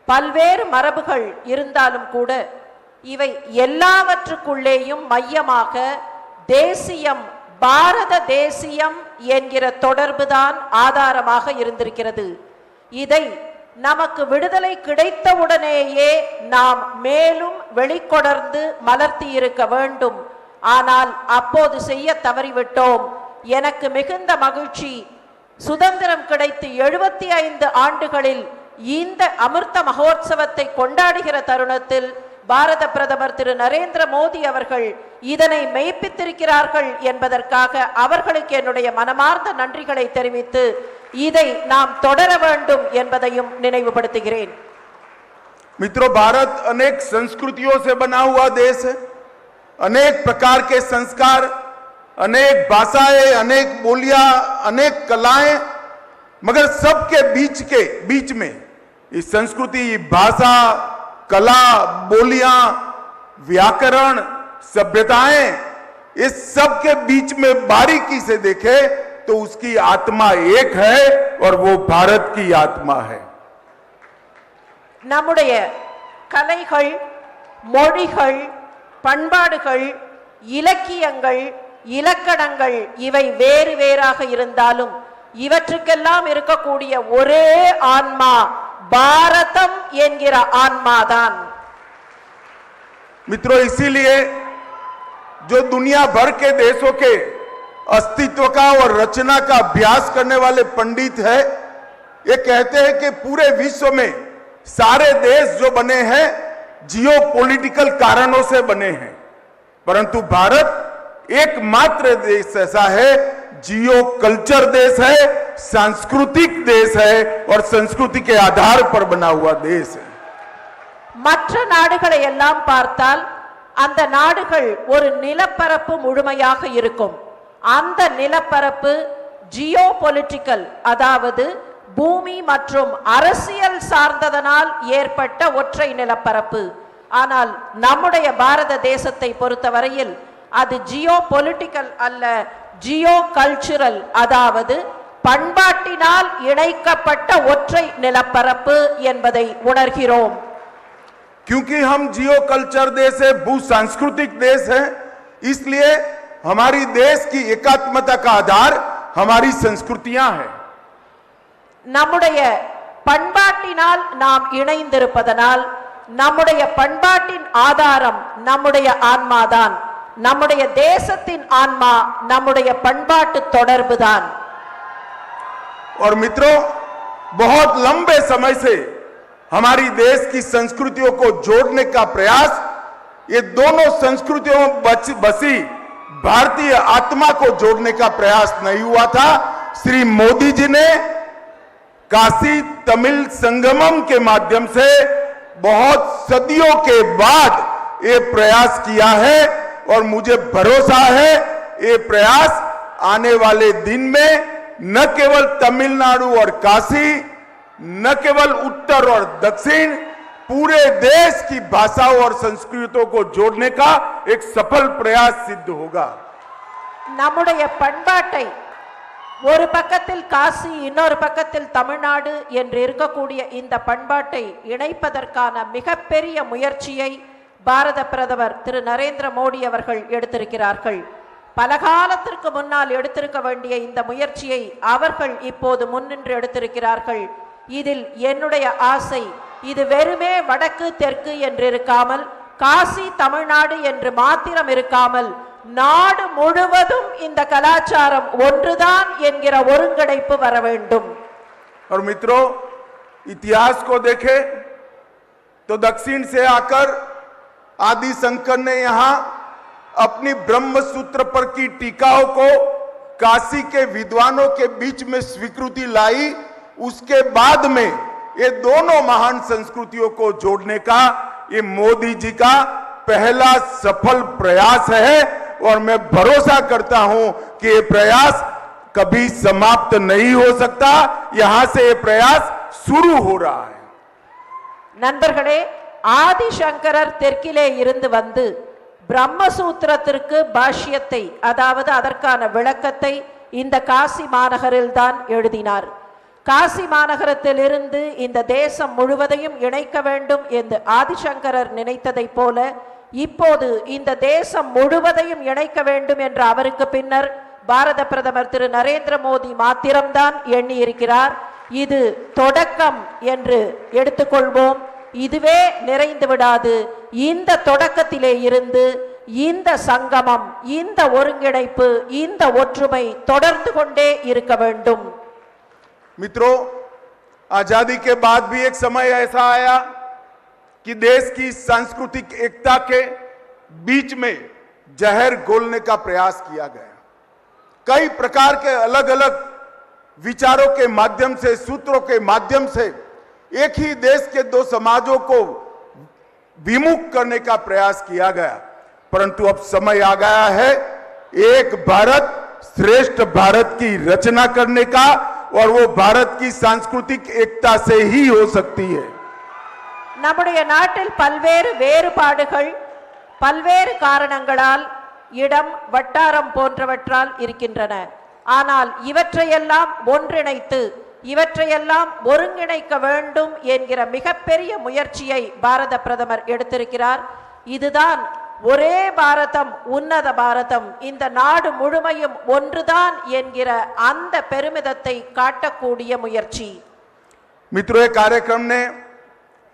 பல்வேறு மரபுகள் இருந்தாலும் கூட இவை எல்லாவற்றுக்குள்ளேயும் மையமாக தேசியம், பாரத தேசியம் என்கிற தொடர்புதான் ஆதாரமாக இருந்திருக்கிறது. இதை நமக்கு விடுதலை கிடைத்தவுடனேயே நாம் மேலும் வெளிக்கொணர்ந்து மலர்த்தி இருக்க வேண்டும். ஆனால் அப்போது செய்ய தவறிவிட்டோம். எனக்கு மிகுந்த மகிழ்ச்சி, சுதந்திரம் கிடைத்து 75 ஆண்டுகளில் இந்த அமிர்த மகோத்சவத்தை கொண்டாடுகிற தருணத்தில் பாரத பிரதமர் திரு நரேந்திர மோடி அவர்கள் இதனை மெய்ப்பித்திருக்கிறார்கள் என்பதற்காக அவர்களுக்கு என்னுடைய மனமார்ந்த நன்றிகளை தெரிவித்து இதை நாம் தொடர வேண்டும் என்பதையும் நினைவுபடுத்துகிறேன். मित्रों, भारत अनेक संस्कृतियों से बना हुआ देश है. अनेक प्रकार के संस्कार, अनेक भाषाएं, अनेक बोलियां, अनेक कलाएं, मगर सबके बीच में इस संस्कृति, भाषा, कला, बोलियां, व्याकरण, सभ्यताएं, इस सब के बीच में बारीकी से देखे तो उसकी आत्मा एक है और वो भारत की आत्मा है. நம்முடைய கலைகள், மொழிகள், பண்பாடுகள், இலக்கியங்கள், இலக்கணங்கள் இவை வேறு வேறாக இருந்தாலும் இவற்றுக்கெல்லாம் இருக்கக்கூடிய ஒரே ஆன்மா பாரதம் என்கிற ஆன்மாதான். मित्रों, इसीलिए जो दुनिया भर के देशों के अस्तित्व का और रचना का अभ्यास करने वाले पंडित हैं, ये कहते हैं कि पूरे विश्व में सारे देश जो बने हैं जियोपॉलिटिकल कारणों से बने हैं, परंतु भारत एकमात्र देश ऐसा है, जियो कल्चर देश है, सांस्कृतिक देश है और संस्कृति के आधार पर बना हुआ देश है. மற்ற நாடுகளை எல்லாம் பார்த்தால் அந்த நாடுகள் ஒரு நிலப்பரப்பு முழுமையாக இருக்கும். அந்த நிலப்பரப்பு ஜியோபொலிட்டிக்கல், அதாவது பூமி மற்றும் அரசியல் சார்ந்ததனால் ஏற்பட்ட ஒற்றை நிலப்பரப்பு. ஆனால் நம்முடைய பாரத தேசத்தை பொறுத்தவரையில் அது ஜியோபொலிட்டிக்கல் அல்ல, ஜியோ கல்ச்சுரல், அதாவது பண்பாட்டினால் இணைக்கப்பட்ட ஒற்றை நிலப்பரப்பு என்பதை உணர்கிறோம். क्योंकि हम जियो कल्चर देश है, भू सांस्कृतिक देश है, इसलिए हमारी देश की एकात्मता का आधार हमारी संस्कृतियां हैं. நம்முடைய பண்பாட்டினால் நாம் இணைந்திருப்பதனால் நம்முடைய பண்பாட்டின் ஆதாரம் நம்முடைய ஆன்மாதான். நம்முடைய தேசத்தின் ஆன்மா நம்முடைய பண்பாட்டு தொடர்புதான். और मित्रों, बहुत लंबे समय से हमारी देश की संस्कृतियों को जोड़ने का प्रयास, ये दोनों संस्कृतियों में बसी भारतीय आत्मा को जोड़ने का प्रयास नहीं हुआ था. श्री मोदी जी ने काशी तमिल संगमम के माध्यम से बहुत सदियों के बाद ये प्रयास किया है और मुझे भरोसा है ये प्रयास आने वाले दिन में न केवल तमिलनाडु और काशी, न केवल उत्तर और दक्षिण, पूरे देश की भाषाओं और संस्कृतियों को जोड़ने का एक सफल प्रयास सिद्ध होगा. நம்முடைய பண்பாட்டை ஒரு பக்கத்தில் காசி, இன்னொரு பக்கத்தில் தமிழ்நாடு என்று இருக்கக்கூடிய இந்த பண்பாட்டை இணைப்பதற்கான மிகப்பெரிய முயற்சியை பாரத பிரதமர் திரு நரேந்திர மோடி அவர்கள் எடுத்திருக்கிறார்கள். பல காலத்திற்கு முன்னால் எடுத்திருக்க வேண்டிய இந்த முயற்சியை அவர்கள் இப்போது முன்னின்று எடுத்திருக்கிறார்கள். இதில் என்னுடைய ஆசை, இது வெறுமே வடக்கு தெற்கு என்று இருக்காமல், காசி தமிழ்நாடு என்று மாத்திரம் இருக்காமல், நாடு முழுவதும் இந்த கலாச்சாரம் ஒன்றுதான் என்கிற ஒருங்கிணைப்பு வர வேண்டும். और मित्रों, इतिहास को देखें तो दक्षिण से आकर आदि शंकर ने यहां अपनी ब्रह्म सूत्र पर की टीकाओं को काशी के विद्वानों के बीच में स्वीकृति लाई. उसके बाद में ये दोनों महान संस्कृतियों को जोड़ने का ये मोदी जी का पहला सफल प्रयास है और मैं भरोसा करता हूं कि ये प्रयास कभी समाप्त नहीं हो सकता. यहां से ये प्रयास शुरू हो रहा है. நண்பர்களே, ஆதிசங்கரர் தெற்கிலே இருந்து வந்து பிரம்மசூத்திரத்திற்கு பாஷ்யத்தை, அதாவது அதற்கான விளக்கத்தை இந்த காசி மாநகரில் தான் எழுதினார். காசி மாநகரத்திலிருந்து இந்த தேசம் முழுவதையும் இணைக்க வேண்டும் என்று ஆதிசங்கரர் நினைத்ததை போல இப்போது இந்த தேசம் முழுவதையும் இணைக்க வேண்டும் என்ற அவருக்கு பின்னர் பாரத பிரதமர் திரு நரேந்திர மோடி மாத்திரம்தான் எண்ணி இருக்கிறார். இது தொடக்கம் என்று எடுத்துக்கொள்வோம். இதுவே நிறைந்து விடாது. இந்த தொடக்கத்திலே இருந்து இந்த சங்கமம், இந்த ஒருங்கிணைப்பு, இந்த ஒற்றுமை தொடர்ந்து கொண்டே இருக்க வேண்டும். मित्रों, आजादी के बाद भी एक समय ऐसा आया कि देश की सांस्कृतिक एकता के बीच में जहर घोलने का प्रयास किया गया। कई प्रकार के अलग अलग विचारों के माध्यम से, सूत्रों के माध्यम से एक ही देश के दो समाजों को विमुख करने का प्रयास किया गया, परंतु अब समय आ गया है एक भारत श्रेष्ठ भारत की रचना करने का, और वो भारत की सांस्कृतिक एकता से ही हो सकती है। நம்முடைய நாட்டில் பல்வேறு வேறுபாடுகள் பல்வேறு காரணங்களால் இடம் வட்டாரம் போன்றவற்றால் இருக்கின்றன. ஆனால் இவற்றையெல்லாம் ஒன்றிணைத்து இவற்றையெல்லாம் ஒருங்கிணைக்க வேண்டும் என்கிற மிகப்பெரிய முயற்சியை பாரத பிரதமர் எடுத்திருக்கிறார். இதுதான் ஒரே பாரதம் உன்னத பாரதம், இந்த நாடு முழுமையும் ஒன்றுதான் என்கிற அந்த பெருமிதத்தை காட்டக்கூடிய முயற்சி. मित्रों, कार्यक्रम ने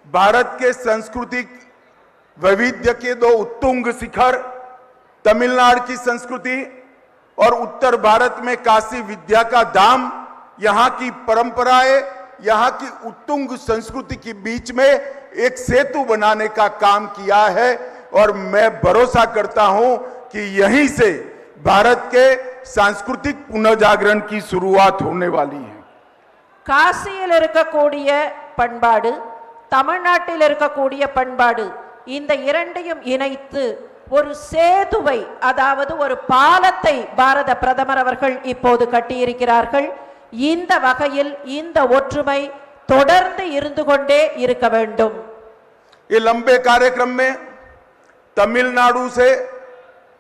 भारत के सांस्कृतिक वैविध्य के दो उत्तुंग शिखर, तमिलनाडु की संस्कृति और उत्तर भारत में काशी विद्या का धाम, यहाँ की परंपराएं, यहाँ की उत्तुंग संस्कृति के बीच में एक सेतु बनाने का काम किया है, और मैं भरोसा करता हूं कि यहीं से भारत के सांस्कृतिक पुनर्जागरण की शुरुआत होने वाली है. காசியில் இருக்கக்கூடிய பண்பாடு, தமிழ்நாட்டில் இருக்கக்கூடிய பண்பாடு, இந்த இரண்டையும் இணைத்து ஒரு சேதுவை, அதாவது ஒரு பாலத்தை பாரத பிரதமர் அவர்கள் இப்போது கட்டியிருக்கிறார்கள். இந்த வகையில் இந்த ஒற்றுமை தொடர்ந்து இருந்து கொண்டே இருக்க வேண்டும். ये लंबे कार्यक्रम में तमिलनाडु से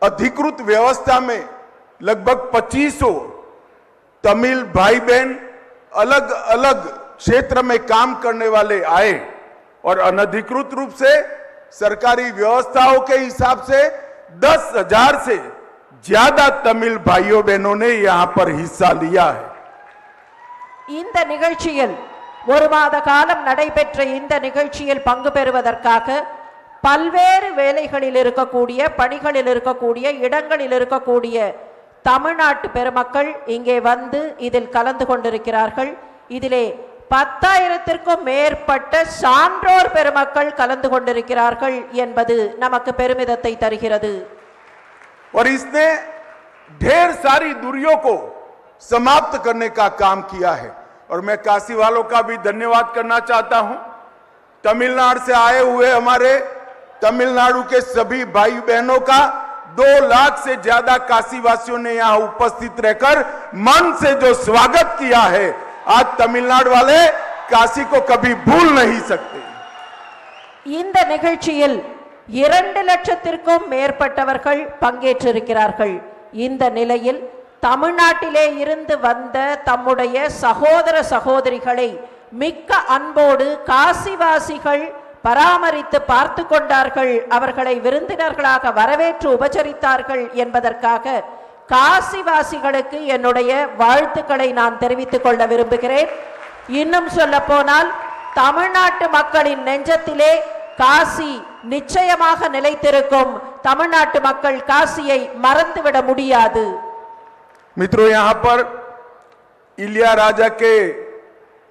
अधिकृत व्यवस्था में लगभग 2500 तमिल भाई बहन अलग अलग क्षेत्र में काम करने वाले आए, और अनधिकृत रूप से सरकारी व्यवस्थाओं के हिसाब से 10,000 से ज्यादा तमिल भाइयों बहनों ने यहां पर हिस्सा लिया है. இந்த நிகழ்ச்சியில் ஒரு மாத காலம் நடைபெற்ற இந்த நிகழ்ச்சியில் பங்கு பெறுவதற்காக பல்வேறு வேலைகளில் இருக்கக்கூடிய, பணிகளில் இருக்கக்கூடிய, இடங்களில் இருக்கக்கூடிய தமிழ்நாட்டு பெருமக்கள் இங்கே வந்து இதில் கலந்து கொண்டிருக்கிறார்கள். இதிலே 10,000க்கும் மேற்பட்ட சான்றோர் பெருமக்கள் கலந்து கொண்டிருக்கிறார்கள் என்பது நமக்கு பெருமிதத்தை தருகிறது. और इसने ढेर सारी दूरियों को समाप्त करने का काम किया है, और मैं काशी वालों का भी धन्यवाद करना चाहता हूं. तमिलनाडु से आए हुए हमारे तमिलनाडु के सभी भाई बहनों का 2 लाख से ज्यादा काशी वासियों ने यहां उपस्थित रहकर मन से जो स्वागत किया है, आज तमिलनाडु वाले काशी को कभी भूल नहीं सकते. இந்த நிகழ்ச்சியில் 2 லட்சத்திற்கும் மேற்பட்டவர்கள் பங்கேற்றிருக்கிறார்கள். இந்த நிலையில் தமிழ்நாட்டிலே இருந்து வந்த தம்முடைய சகோதர சகோதரிகளை மிக்க அன்போடு காசிவாசிகள் பராமரித்து பார்த்து கொண்டார்கள், அவர்களை விருந்தினர்களாக வரவேற்று உபசரித்தார்கள் என்பதற்காக காசிவாசிகளுக்கு என்னுடைய வாழ்த்துக்களை நான் தெரிவித்துக் கொள்ள விரும்புகிறேன். இன்னும் சொல்ல போனால் தமிழ்நாட்டு மக்களின் நெஞ்சத்திலே காசி நிச்சயமாக நிலைத்திருக்கும். தமிழ்நாட்டு மக்கள் காசியை மறந்துவிட முடியாது. मित्रों, यहां पर इलिया राजा के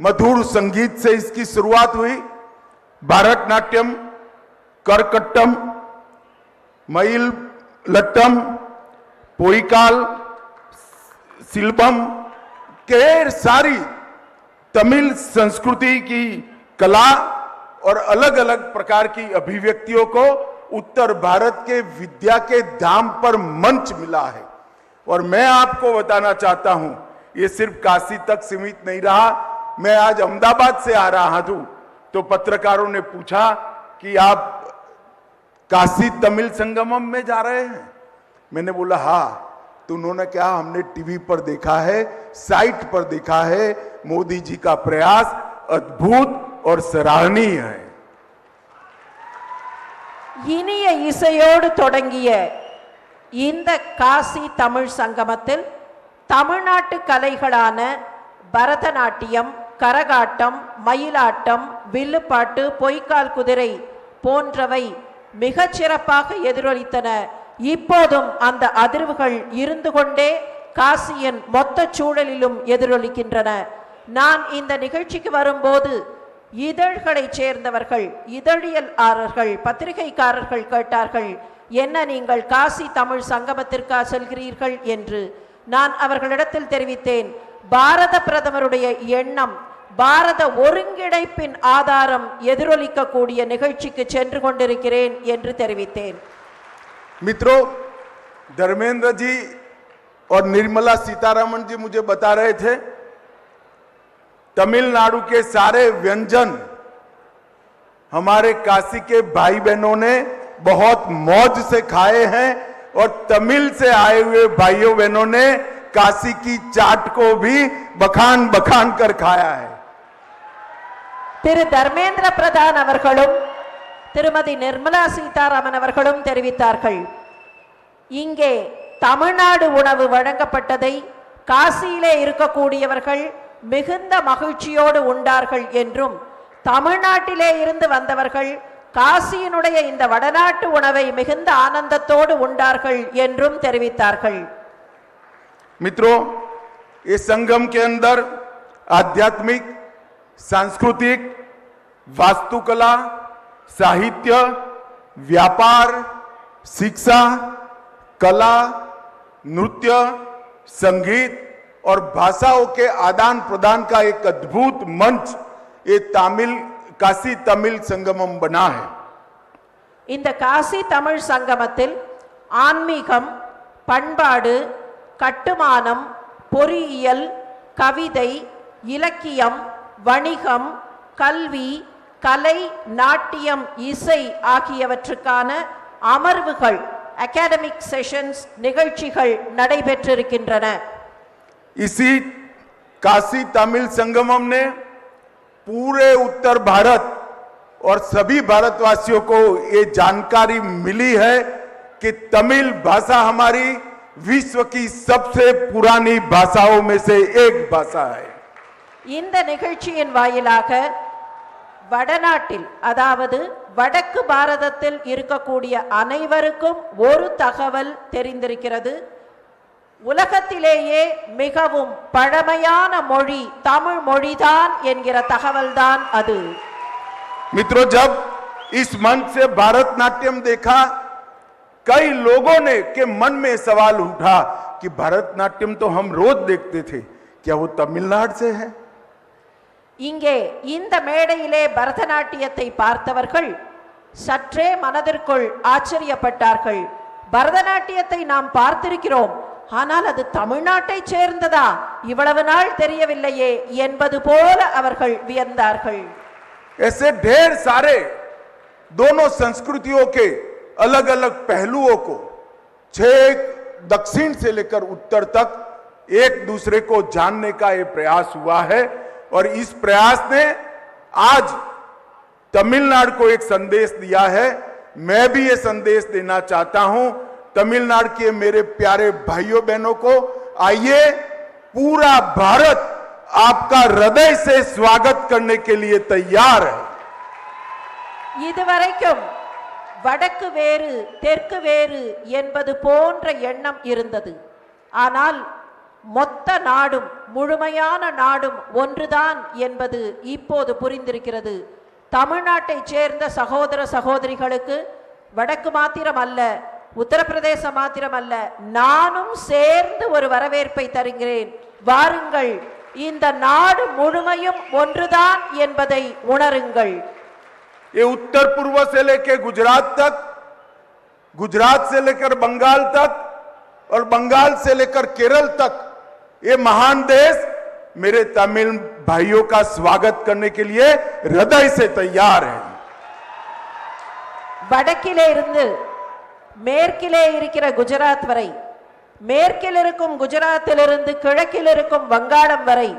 मधुर संगीत से इसकी शुरुआत हुई. भारतनाट्यम, करकट्टम, मईल लट्टम, पोईकाल, सिल्बम, ढेर सारी तमिल संस्कृति की कला और अलग अलग प्रकार की अभिव्यक्तियों को उत्तर भारत के विद्या के धाम पर मंच मिला है. और मैं आपको बताना चाहता हूं, ये सिर्फ काशी तक सीमित नहीं रहा. मैं आज अहमदाबाद से आ रहा हूं तो पत्रकारों ने पूछा कि आप काशी तमिल संगमम में जा रहे हैं. मैंने बोला हाँ. तो उन्होंने कहा हमने टीवी पर देखा है, साइट पर देखा है, मोदी जी का प्रयास अद्भुत और सराहनीय है. இனிய இசையோடு தொடங்கிய இந்த காசி தமிழ் சங்கமத்தில் தமிழ்நாட்டு கலைகளான பரதநாட்டியம், கரகாட்டம், மயிலாட்டம், வில்லுப்பாட்டு, பொய்க்கால் குதிரை போன்றவை மிகச் சிறப்பாக எதிரொலித்தன. இப்போதும் அந்த அதிர்வுகள் இருந்து கொண்டே காசியின் மொத்த சூழலிலும் எதிரொலிக்கின்றன. நான் இந்த நிகழ்ச்சிக்கு வரும்போது இதழ்களைச் சேர்ந்தவர்கள், இதழியலாளர்கள், பத்திரிகைக்காரர்கள் கேட்டார்கள், என்ன நீங்கள் காசி தமிழ் சங்கமத்திற்கா செல்கிறீர்கள் என்று. நான் அவர்களிடத்தில் தெரிவித்தேன், பாரத பிரதமருடைய எண்ணம், பாரத ஒருங்கிணைப்பின் ஆதாரம் எதிரொலிக்கக்கூடிய நிகழ்ச்சிக்கு சென்று கொண்டிருக்கிறேன் என்று தெரிவித்தேன். मित्रों, धर्मेंद्र जी और निर्मला सीतारमण जी मुझे बता रहे थे, तमिलनाडु के सारे व्यंजन हमारे काशी के भाई बहनों ने बहुत मौज से खाए हैं और तमिल से आए हुए भाइयों बहनों ने काशी की चाट को भी बखान बखान कर खाया है. திரு தர்மேந்திர பிரதான் அவர்களும் திருமதி நிர்மலா சீதாராமன் அவர்களும் தெரிவித்தார்கள், இங்கே தமிழ்நாடு உணவு வழங்கப்பட்டதை காசியிலே இருக்கக்கூடியவர்கள் மிகுந்த மகிழ்ச்சியோடு உண்டார்கள் என்றும், தமிழ்நாட்டிலே இருந்து வந்தவர்கள் காசியினுடைய இந்த வடநாட்டு உணவை மிகுந்த ஆனந்தத்தோடு உண்டார்கள் என்றும் தெரிவித்தார்கள். मित्रों, इस संगम के अंदर आध्यात्मिक, सांस्कृतिक, वास्तुकला, साहित्य, व्यापार, शिक्षा, कला, नृत्य, संगीत और भाषाओं के आदान प्रदान का एक अद्भुत मंच ये काशी तमिल संगमम बना है. இந்த காசி தமிழ் சங்கமத்தில் ஆன்மீகம், பண்பாடு, கட்டுமானம், பொறியியல், கவிதை, இலக்கியம், வணிகம், கல்வி, கலை, நாட்டியம், இசை ஆகியவற்றுக்கான அமர்வுகள், அகாடமிக் செஷன்ஸ் நிகழ்ச்சிகள் நடைபெற்றிருக்கின்றன. इसी काशी तमिल संगमम ने पूरे उत्तर भारत और सभी भारतवासियों को ये जानकारी मिली है कि तमिल भाषा हमारी विश्व की सबसे पुरानी भाषाओं में से एक भाषा है. இந்த நிகழ்ச்சியின் வாயிலாக வடநாட்டில், அதாவது வடக்கு பாரதத்தில் இருக்கக்கூடிய அனைவருக்கும் ஒரு தகவல் தெரிந்திருக்கிறது. உலகத்திலேயே மிகவும் பழமையான மொழி தமிழ் மொழிதான் என்கிற தகவல்தான் அது. मित्रों, जब इस मंच से भारतनाट्यम देखा, कई लोगों ने के मन में सवाल उठा कि भारतनाट्यम तो हम रोज देखते थे, क्या वो तमिलनाडु से है? இங்கே இந்த மேடையிலே பரதநாட்டியத்தை பார்த்தவர்கள் சற்றே மனதிற்குள் ஆச்சரியப்பட்டார்கள். பரதநாட்டியத்தை நாம் பார்த்திருக்கிறோம், ஆனால் அது தமிழ்நாட்டை சேர்ந்ததா, இவ்வளவு நாள் தெரியவில்லையே என்பது போல அவர்கள் வியந்தார்கள். ऐसे ढेर सारे दोनों संस्कृतियों के अलग अलग पहलुओं को छेक दक्षिण से लेकर उत्तर तक एक दूसरे को जानने का यह प्रयास हुआ है और इस प्रयास ने आज तमिलनाडु को एक संदेश दिया है. मैं भी ये संदेश देना चाहता हूं तमिलनाडु के मेरे प्यारे भाइयों बहनों को, आइए, पूरा भारत आपका हृदय से स्वागत करने के लिए तैयार है. இதுவரைக்கும் வடக்கு வேறு தெற்கு வேறு என்பது போன்ற எண்ணம் இருந்தது. ஆனால் மொத்த நாடும், முழுமையான நாடும் ஒன்றுதான் என்பது இப்போது புரிந்திருக்கிறது. தமிழ்நாட்டை சேர்ந்த சகோதர சகோதரிகளுக்கு வடக்கு மாத்திரம் அல்ல, உத்தரப்பிரதேசம் மாத்திரம் அல்ல, நானும் சேர்ந்து ஒரு வரவேற்பை தருகிறேன். வாருங்கள், இந்த நாடு முழுமையும் ஒன்றுதான் என்பதை உணருங்கள். ये उत्तर पूर्व से लेकर गुजरात तक, गुजरात से लेकर बंगाल तक और बंगाल से लेकर केरल तक ये महान देश मेरे तमिल भाइयों का स्वागत करने के लिए हृदय से तैयार है. வடக்கிலே இருந்து மேற்கிலே இருக்கிற குஜராத் வரை, மேற்கில் இருக்கும் குஜராத்திலிருந்து கிழக்கில் இருக்கும் வங்காளம் வரை,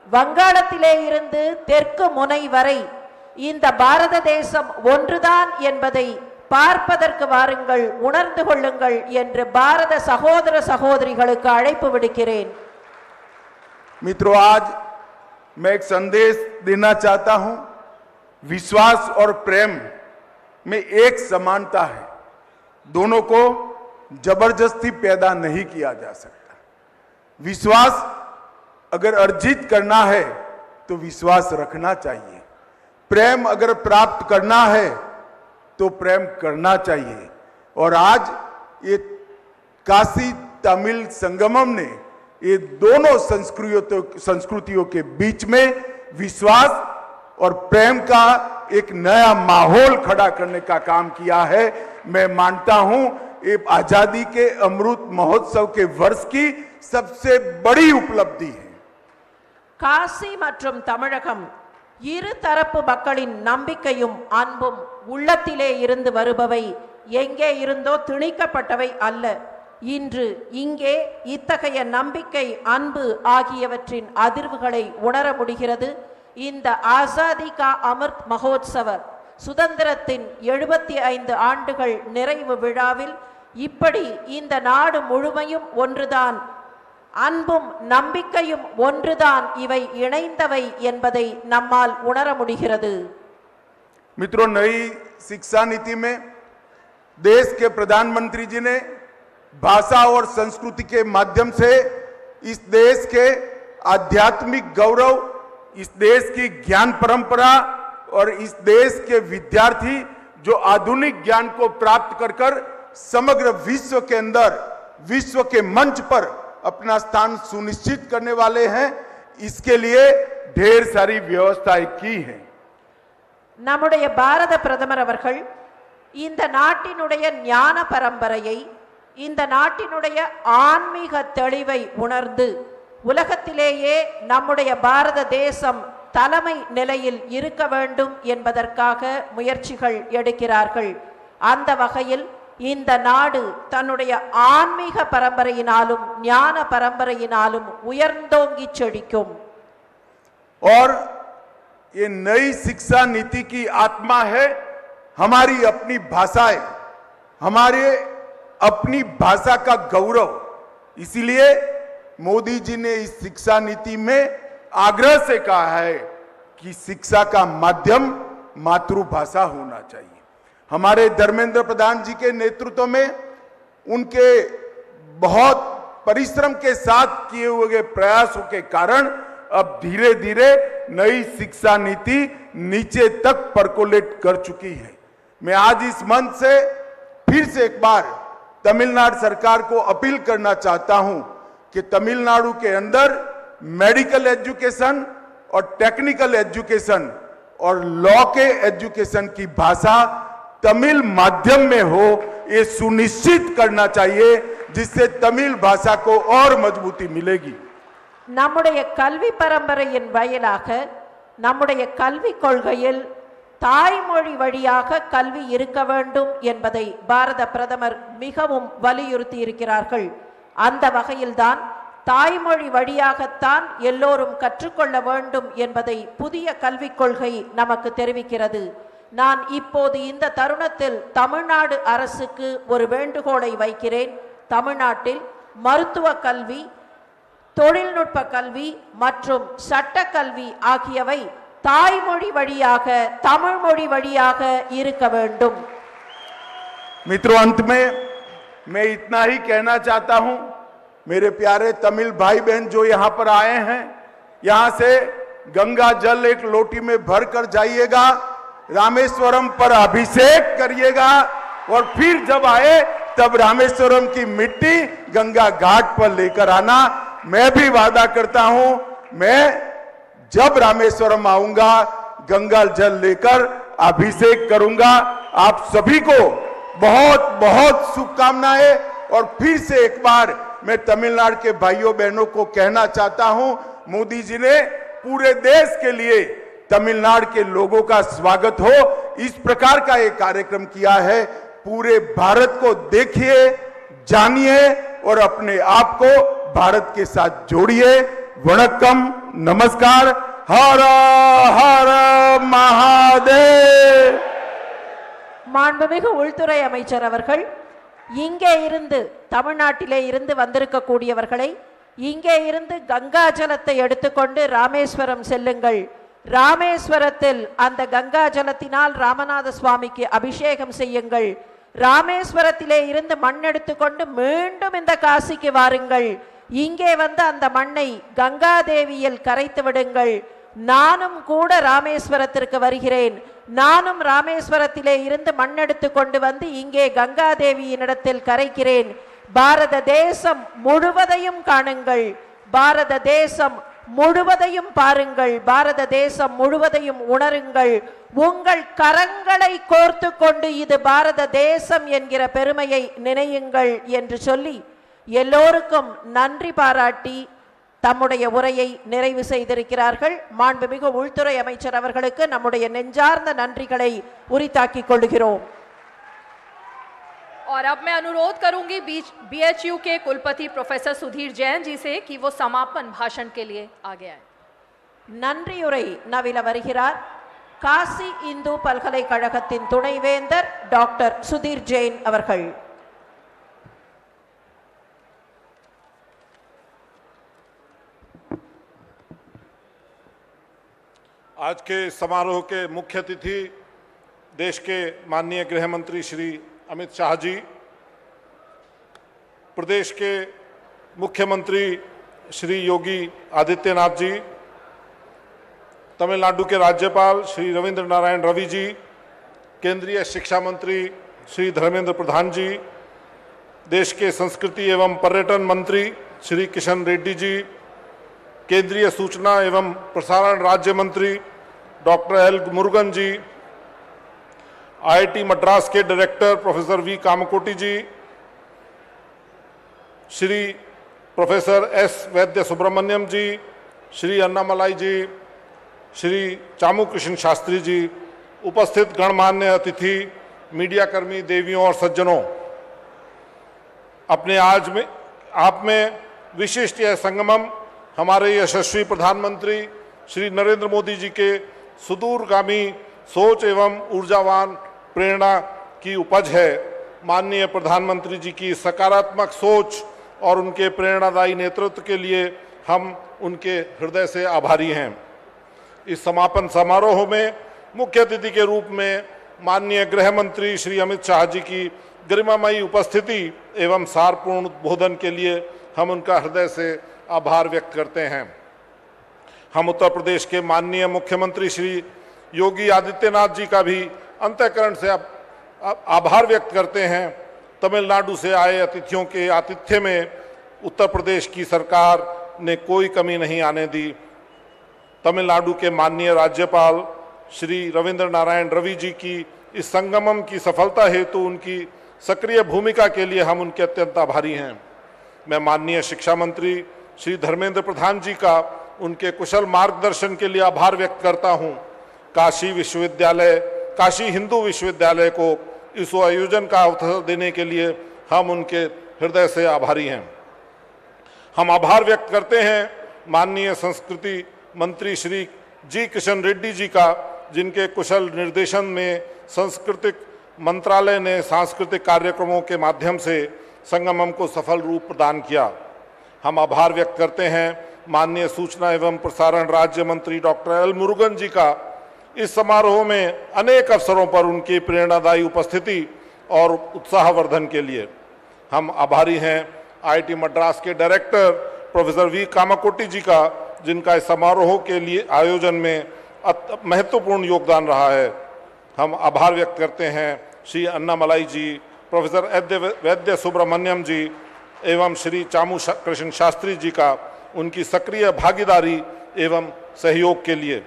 வங்காளத்திலே இருந்து தெற்கு முனை வரை இந்த பாரத தேசம் ஒன்றுதான் என்பதை பார்ப்பதற்கு வாருங்கள், உணர்ந்து கொள்ளுங்கள் என்று பாரத சகோதர சகோதரிகளுக்கு அழைப்பு விடுக்கிறேன். मित्रों, आज मैं एक संदेश देना चाहता हूं. विश्वास और प्रेम में एक समानता है, दोनों को जबरदस्ती पैदा नहीं किया जा सकता. विश्वास अगर अर्जित करना है तो विश्वास रखना चाहिए. प्रेम अगर प्राप्त करना है तो प्रेम करना चाहिए। और आज ये काशी तमिल संगमम ने ये दोनों संस्कृतियों के बीच में विश्वास और प्रेम का एक नया माहौल खड़ा करने का काम किया है। मैं मानता हूं ये आजादी के अमृत महोत्सव के वर्ष की सबसे बड़ी उपलब्धि है। காசி மற்றும் தமிழகம் இரு தரப்பு மக்களின் நம்பிக்கையும் அன்பும் உள்ளத்திலே இருந்து வருபவை, எங்கே இருந்தோ திணிக்கப்பட்டவை அல்ல. இன்று இங்கே இத்தகைய நம்பிக்கை, அன்பு ஆகியவற்றின் அதிர்வுகளை உணர முடிகிறது. இந்த ஆசாதி கா அமிர்த் மகோத்சவர் சுதந்திரத்தின் 75 ஆண்டுகள் நிறைவு விழாவில் இப்படி இந்த நாடு முழுமையும் ஒன்றுதான், அன்பும் நம்பிக்கையும் ஒன்றுதான், இவை இணைந்தவை என்பதை நம்மால் உணர முடிகிறது. मित्रों, नई शिक्षा नीति में देश के प्रधानमंत्री जी ने भाषा और संस्कृति के माध्यम से इस देश के आध्यात्मिक गौरव, इस देश की ज्ञान परंपरा और इस देश के विद्यार्थी जो आधुनिक ज्ञान को प्राप्त कर समग्र विश्व के अंदर, विश्व के मंच पर अपना स्थान सुनिश्चित करने वाले हैं, इसके लिए ढेर सारी व्यवस्थाएं की हैं। நம்முடைய பாரத பிரதமர் அவர்கள் இந்த நாட்டினுடைய ஞான பரம்பரையை, இந்த நாட்டினுடைய ஆன்மீக தெளிவை உணர்ந்து உலகத்திலேயே நம்முடைய பாரத தேசம் தலைமை நிலையில் இருக்க வேண்டும் என்பதற்காக முயற்சிகள் எடுக்கிறார்கள். அந்த வகையில் இந்த நாடு தன்னுடைய ஆன்மீக பரம்பரையினாலும் ஞான பரம்பரையினாலும் உயர்ந்தோங்கி செழிக்கும். और ये नई शिक्षा नीति की आत्मा है हमारी अपनी भाषाएं, हमारे अपनी भाषा का गौरव। इसीलिए मोदी जी ने इस शिक्षा नीति में आग्रह से कहा है कि शिक्षा का माध्यम मातृभाषा होना चाहिए। हमारे धर्मेंद्र प्रधान जी के नेतृत्व में उनके बहुत परिश्रम के साथ किए हुए प्रयासों के कारण अब धीरे धीरे नई शिक्षा नीति नीचे तक परकोलेट कर चुकी है। मैं आज इस मंच से फिर से एक बार तमिलनाडु सरकार को अपील करना चाहता हूं कि तमिलनाडु के अंदर मेडिकल एजुकेशन और टेक्निकल एजुकेशन और लॉ के एजुकेशन की भाषा तमिल माध्यम में हो, ये सुनिश्चित करना चाहिए, जिससे तमिल भाषा को और मजबूती मिलेगी। நம்முடைய கல்வி பரம்பரையின் வாயிலாக நம்முடைய கல்வி கொள்கையில் தாய்மொழி வழியாக கல்வி இருக்க வேண்டும் என்பதை பாரத பிரதமர் மிகவும் வலியுறுத்தி இருக்கிறார்கள். அந்த வகையில்தான் தாய்மொழி வழியாகத்தான் எல்லோரும் கற்றுக்கொள்ள வேண்டும் என்பதை புதிய கல்விக் கொள்கை நமக்கு தெரிவிக்கிறது. நான் இப்போது இந்த தருணத்தில் தமிழ்நாடு அரசுக்கு ஒரு வேண்டுகோளை வைக்கிறேன். தமிழ்நாட்டில் மருத்துவ கல்வி, தொழில்நுட்ப கல்வி மற்றும் சட்ட கல்வி ஆகியவை தாய்மொழி வழியாக, தமிழ் மொழி வழியாக இருக்க வேண்டும். मित्रों, अंत में मैं इतना ही कहना चाहता हूं, मेरे प्यारे तमिल भाई बहन जो यहां पर आए हैं, यहां से गंगा जल एक लोटी में भर कर जाइएगा, रामेश्वरम पर अभिषेक करिएगा और फिर जब आए तब रामेश्वरम की मिट्टी गंगा घाट पर लेकर आना। मैं भी वादा करता हूं, मैं जब रामेश्वरम आऊंगा गंगा जल लेकर अभिषेक करूंगा। आप सभी को बहुत बहुत शुभकामनाएं। और फिर से एक बार मैं तमिलनाडु के भाइयों बहनों को कहना चाहता हूं, मोदी जी ने पूरे देश के लिए तमिलनाडु के लोगों का स्वागत हो, इस प्रकार का एक कार्यक्रम किया है। पूरे भारत को देखिए, जानिए और अपने आप को भारत के साथ जोड़िए। वणक्कम, नमस्कार, हर हर महादेव। மாண்புமிகு உள்துறை அமைச்சர் அவர்கள் இங்கே இருந்து, தமிழ்நாட்டிலே இருந்து வந்திருக்கக்கூடியவர்களை இங்கே இருந்து கங்கா ஜலத்தை எடுத்துக்கொண்டு ராமேஸ்வரம் செல்லுங்கள், ராமேஸ்வரத்தில் அந்த கங்கா ஜலத்தினால் ராமநாத சுவாமிக்கு அபிஷேகம் செய்யுங்கள், ராமேஸ்வரத்திலே இருந்து மண் எடுத்துக்கொண்டு மீண்டும் இந்த காசிக்கு வாருங்கள், இங்கே வந்து அந்த மண்ணை கங்கா தேவியில் கரைத்து விடுங்கள், நானும் கூட ராமேஸ்வரத்திற்கு வருகிறேன். நானும் ராமேஸ்வரத்திலே இருந்து மண்ணெடுத்து கொண்டு வந்து இங்கே கங்காதேவியினிடத்தில் கரைக்கிறேன். பாரத தேசம் முழுவதையும் காணுங்கள், பாரத தேசம் முழுவதையும் பாருங்கள், பாரத தேசம் முழுவதையும் உணருங்கள். உங்கள் கரங்களை கோர்த்து கொண்டு இது பாரத தேசம் என்கிற பெருமையை நினையுங்கள் என்று சொல்லி எல்லோருக்கும் நன்றி பாராட்டி தம்முடைய உரையை நிறைவு செய்திருக்கிறார்கள். மாண்புமிகு உள்துறை அமைச்சர் அவர்களுக்கு நம்முடைய நெஞ்சார்ந்த நன்றிகளை உரித்தாக்கிக் கொள்கிறோம். और अब मैं अनुरोध करूंगी बीएचयू के कुलपति प्रोफेसर सुधीर जैन जी से कि वो समापन भाषण के लिए आगे आए. நன்றியுரை நவில வருகிறார் காசி இந்து பல்கலைக்கழகத்தின் துணைவேந்தர் டாக்டர் சுதீர் ஜெயின் அவர்கள். आज के समारोह के मुख्य अतिथि देश के माननीय गृह मंत्री श्री अमित शाह जी, प्रदेश के मुख्यमंत्री श्री योगी आदित्यनाथ जी, तमिलनाडु के राज्यपाल श्री रविंद्र नारायण रवि जी, केंद्रीय शिक्षा मंत्री श्री धर्मेंद्र प्रधान जी, देश के संस्कृति एवं पर्यटन मंत्री श्री किशन रेड्डी जी, केंद्रीय सूचना एवं प्रसारण राज्य मंत्री डॉक्टर एल मुरुगन जी, आईआईटी मद्रास के डायरेक्टर प्रोफेसर वी कामकोटी जी, श्री प्रोफेसर एस वैद्य सुब्रमण्यम जी, श्री अन्नामलाई जी, श्री चामू कृष्ण शास्त्री जी, उपस्थित गणमान्य अतिथि, मीडियाकर्मी, देवियों और सज्जनों, अपने आज में आप में विशिष्ट यह संगमम हमारे यशस्वी प्रधानमंत्री श्री नरेंद्र मोदी जी के सुदूरगामी सोच एवं ऊर्जावान प्रेरणा की उपज है। माननीय प्रधानमंत्री जी की सकारात्मक सोच और उनके प्रेरणादायी नेतृत्व के लिए हम उनके हृदय से आभारी हैं। इस समापन समारोह में मुख्य अतिथि के रूप में माननीय गृह मंत्री श्री अमित शाह जी की गरिमामयी उपस्थिति एवं सारपूर्ण उद्बोधन के लिए हम उनका हृदय से आभार व्यक्त करते हैं। हम उत्तर प्रदेश के माननीय मुख्यमंत्री श्री योगी आदित्यनाथ जी का भी अंतःकरण से आभार व्यक्त करते हैं। तमिलनाडु से आए अतिथियों के आतिथ्य में उत्तर प्रदेश की सरकार ने कोई कमी नहीं आने दी। तमिलनाडु के माननीय राज्यपाल श्री रविंद्र नारायण रवि जी की इस संगमम की सफलता हेतु उनकी सक्रिय भूमिका के लिए हम उनके अत्यंत आभारी हैं। मैं माननीय शिक्षा मंत्री श्री धर्मेंद्र प्रधान जी का उनके कुशल मार्गदर्शन के लिए आभार व्यक्त करता हूं। काशी हिंदू विश्वविद्यालय को इस आयोजन का अवसर देने के लिए हम उनके हृदय से आभारी हैं। हम आभार व्यक्त करते हैं माननीय संस्कृति मंत्री श्री जी किशन रेड्डी जी का, जिनके कुशल निर्देशन में सांस्कृतिक मंत्रालय ने सांस्कृतिक कार्यक्रमों के माध्यम से संगमम को सफल रूप प्रदान किया। हम आभार व्यक्त करते हैं माननीय सूचना एवं प्रसारण राज्य मंत्री डॉक्टर एल मुरुगन जी का, इस समारोह में अनेक अवसरों पर उनकी प्रेरणादायी उपस्थिति और उत्साहवर्धन के लिए। हम आभारी हैं आईआईटी मद्रास के डायरेक्टर प्रोफेसर वी कामाकोटी जी का, जिनका इस समारोह के लिए आयोजन में महत्वपूर्ण योगदान रहा है। हम आभार व्यक्त करते हैं श्री अन्नामलाई जी, प्रोफेसर वैद्य सुब्रमण्यम जी एवं श्री चामू कृष्ण शास्त्री जी का उनकी सक्रिय भागीदारी एवं सहयोग के लिए।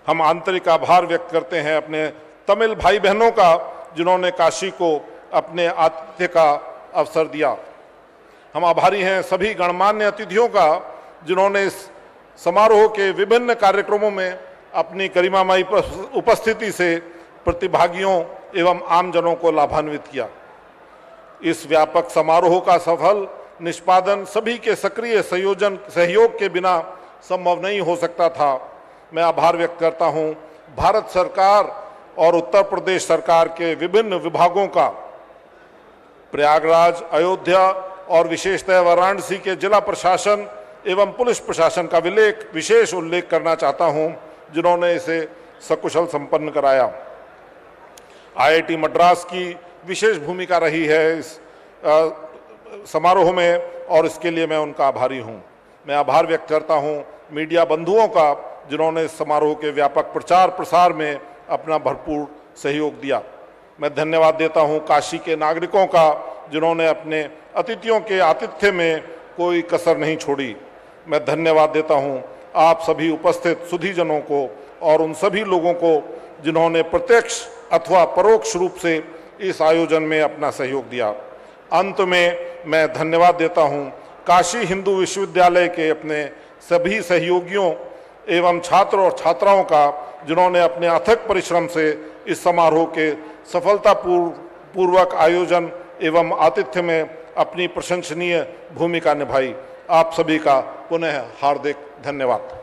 हम आंतरिक आभार व्यक्त करते हैं अपने तमिल भाई बहनों का, जिन्होंने काशी को अपने आतिथ्य का अवसर दिया। हम आभारी हैं सभी गणमान्य अतिथियों का, जिन्होंने इस समारोह के विभिन्न कार्यक्रमों में अपनी गरिमामयी उपस्थिति से प्रतिभागियों एवं आमजनों को लाभान्वित किया। इस व्यापक समारोह का सफल निष्पादन सभी के सक्रिय सहयोग के बिना संभव नहीं हो सकता था। मैं आभार व्यक्त करता हूं भारत सरकार और उत्तर प्रदेश सरकार के विभिन्न विभागों का, प्रयागराज, अयोध्या और विशेषतः वाराणसी के जिला प्रशासन एवं पुलिस प्रशासन का विशेष उल्लेख करना चाहता हूं, जिन्होंने इसे सकुशल संपन्न कराया। आईआईटी मद्रास की विशेष भूमिका रही है इस समारोह में और इसके लिए मैं उनका आभारी हूं। मैं आभार व्यक्त करता हूं मीडिया बंधुओं का, जिन्होंने इस समारोह के व्यापक प्रचार प्रसार में अपना भरपूर सहयोग दिया। मैं धन्यवाद देता हूं काशी के नागरिकों का, जिन्होंने अपने अतिथियों के आतिथ्य में कोई कसर नहीं छोड़ी। मैं धन्यवाद देता हूं आप सभी उपस्थित सुधीजनों को और उन सभी लोगों को जिन्होंने प्रत्यक्ष अथवा परोक्ष रूप से इस आयोजन में अपना सहयोग दिया। अंत में मैं धन्यवाद देता हूं काशी हिंदू विश्वविद्यालय के अपने सभी सहयोगियों एवं छात्र और छात्राओं का, जिन्होंने अपने अथक परिश्रम से इस समारोह के सफलतापूर्वक आयोजन एवं आतिथ्य में अपनी प्रशंसनीय भूमिका निभाई। आप सभी का पुनः हार्दिक धन्यवाद।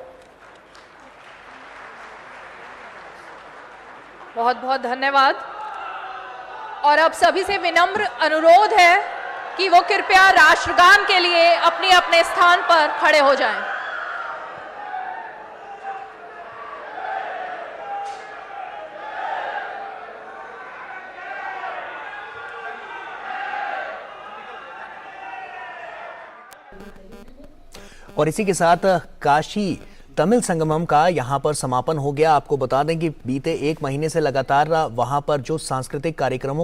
बहुत बहुत धन्यवाद। और अब सभी से विनम्र अनुरोध है कि वो कृपया राष्ट्रगान के लिए अपने अपने स्थान पर खड़े हो जाएं। और इसी के साथ काशी तमिल संगमम का यहाँ पर समापन हो गया। आपको बता दें कि बीते 1 महीने से लगातार वहाँ पर जो सांस्कृतिक कार्यक्रमों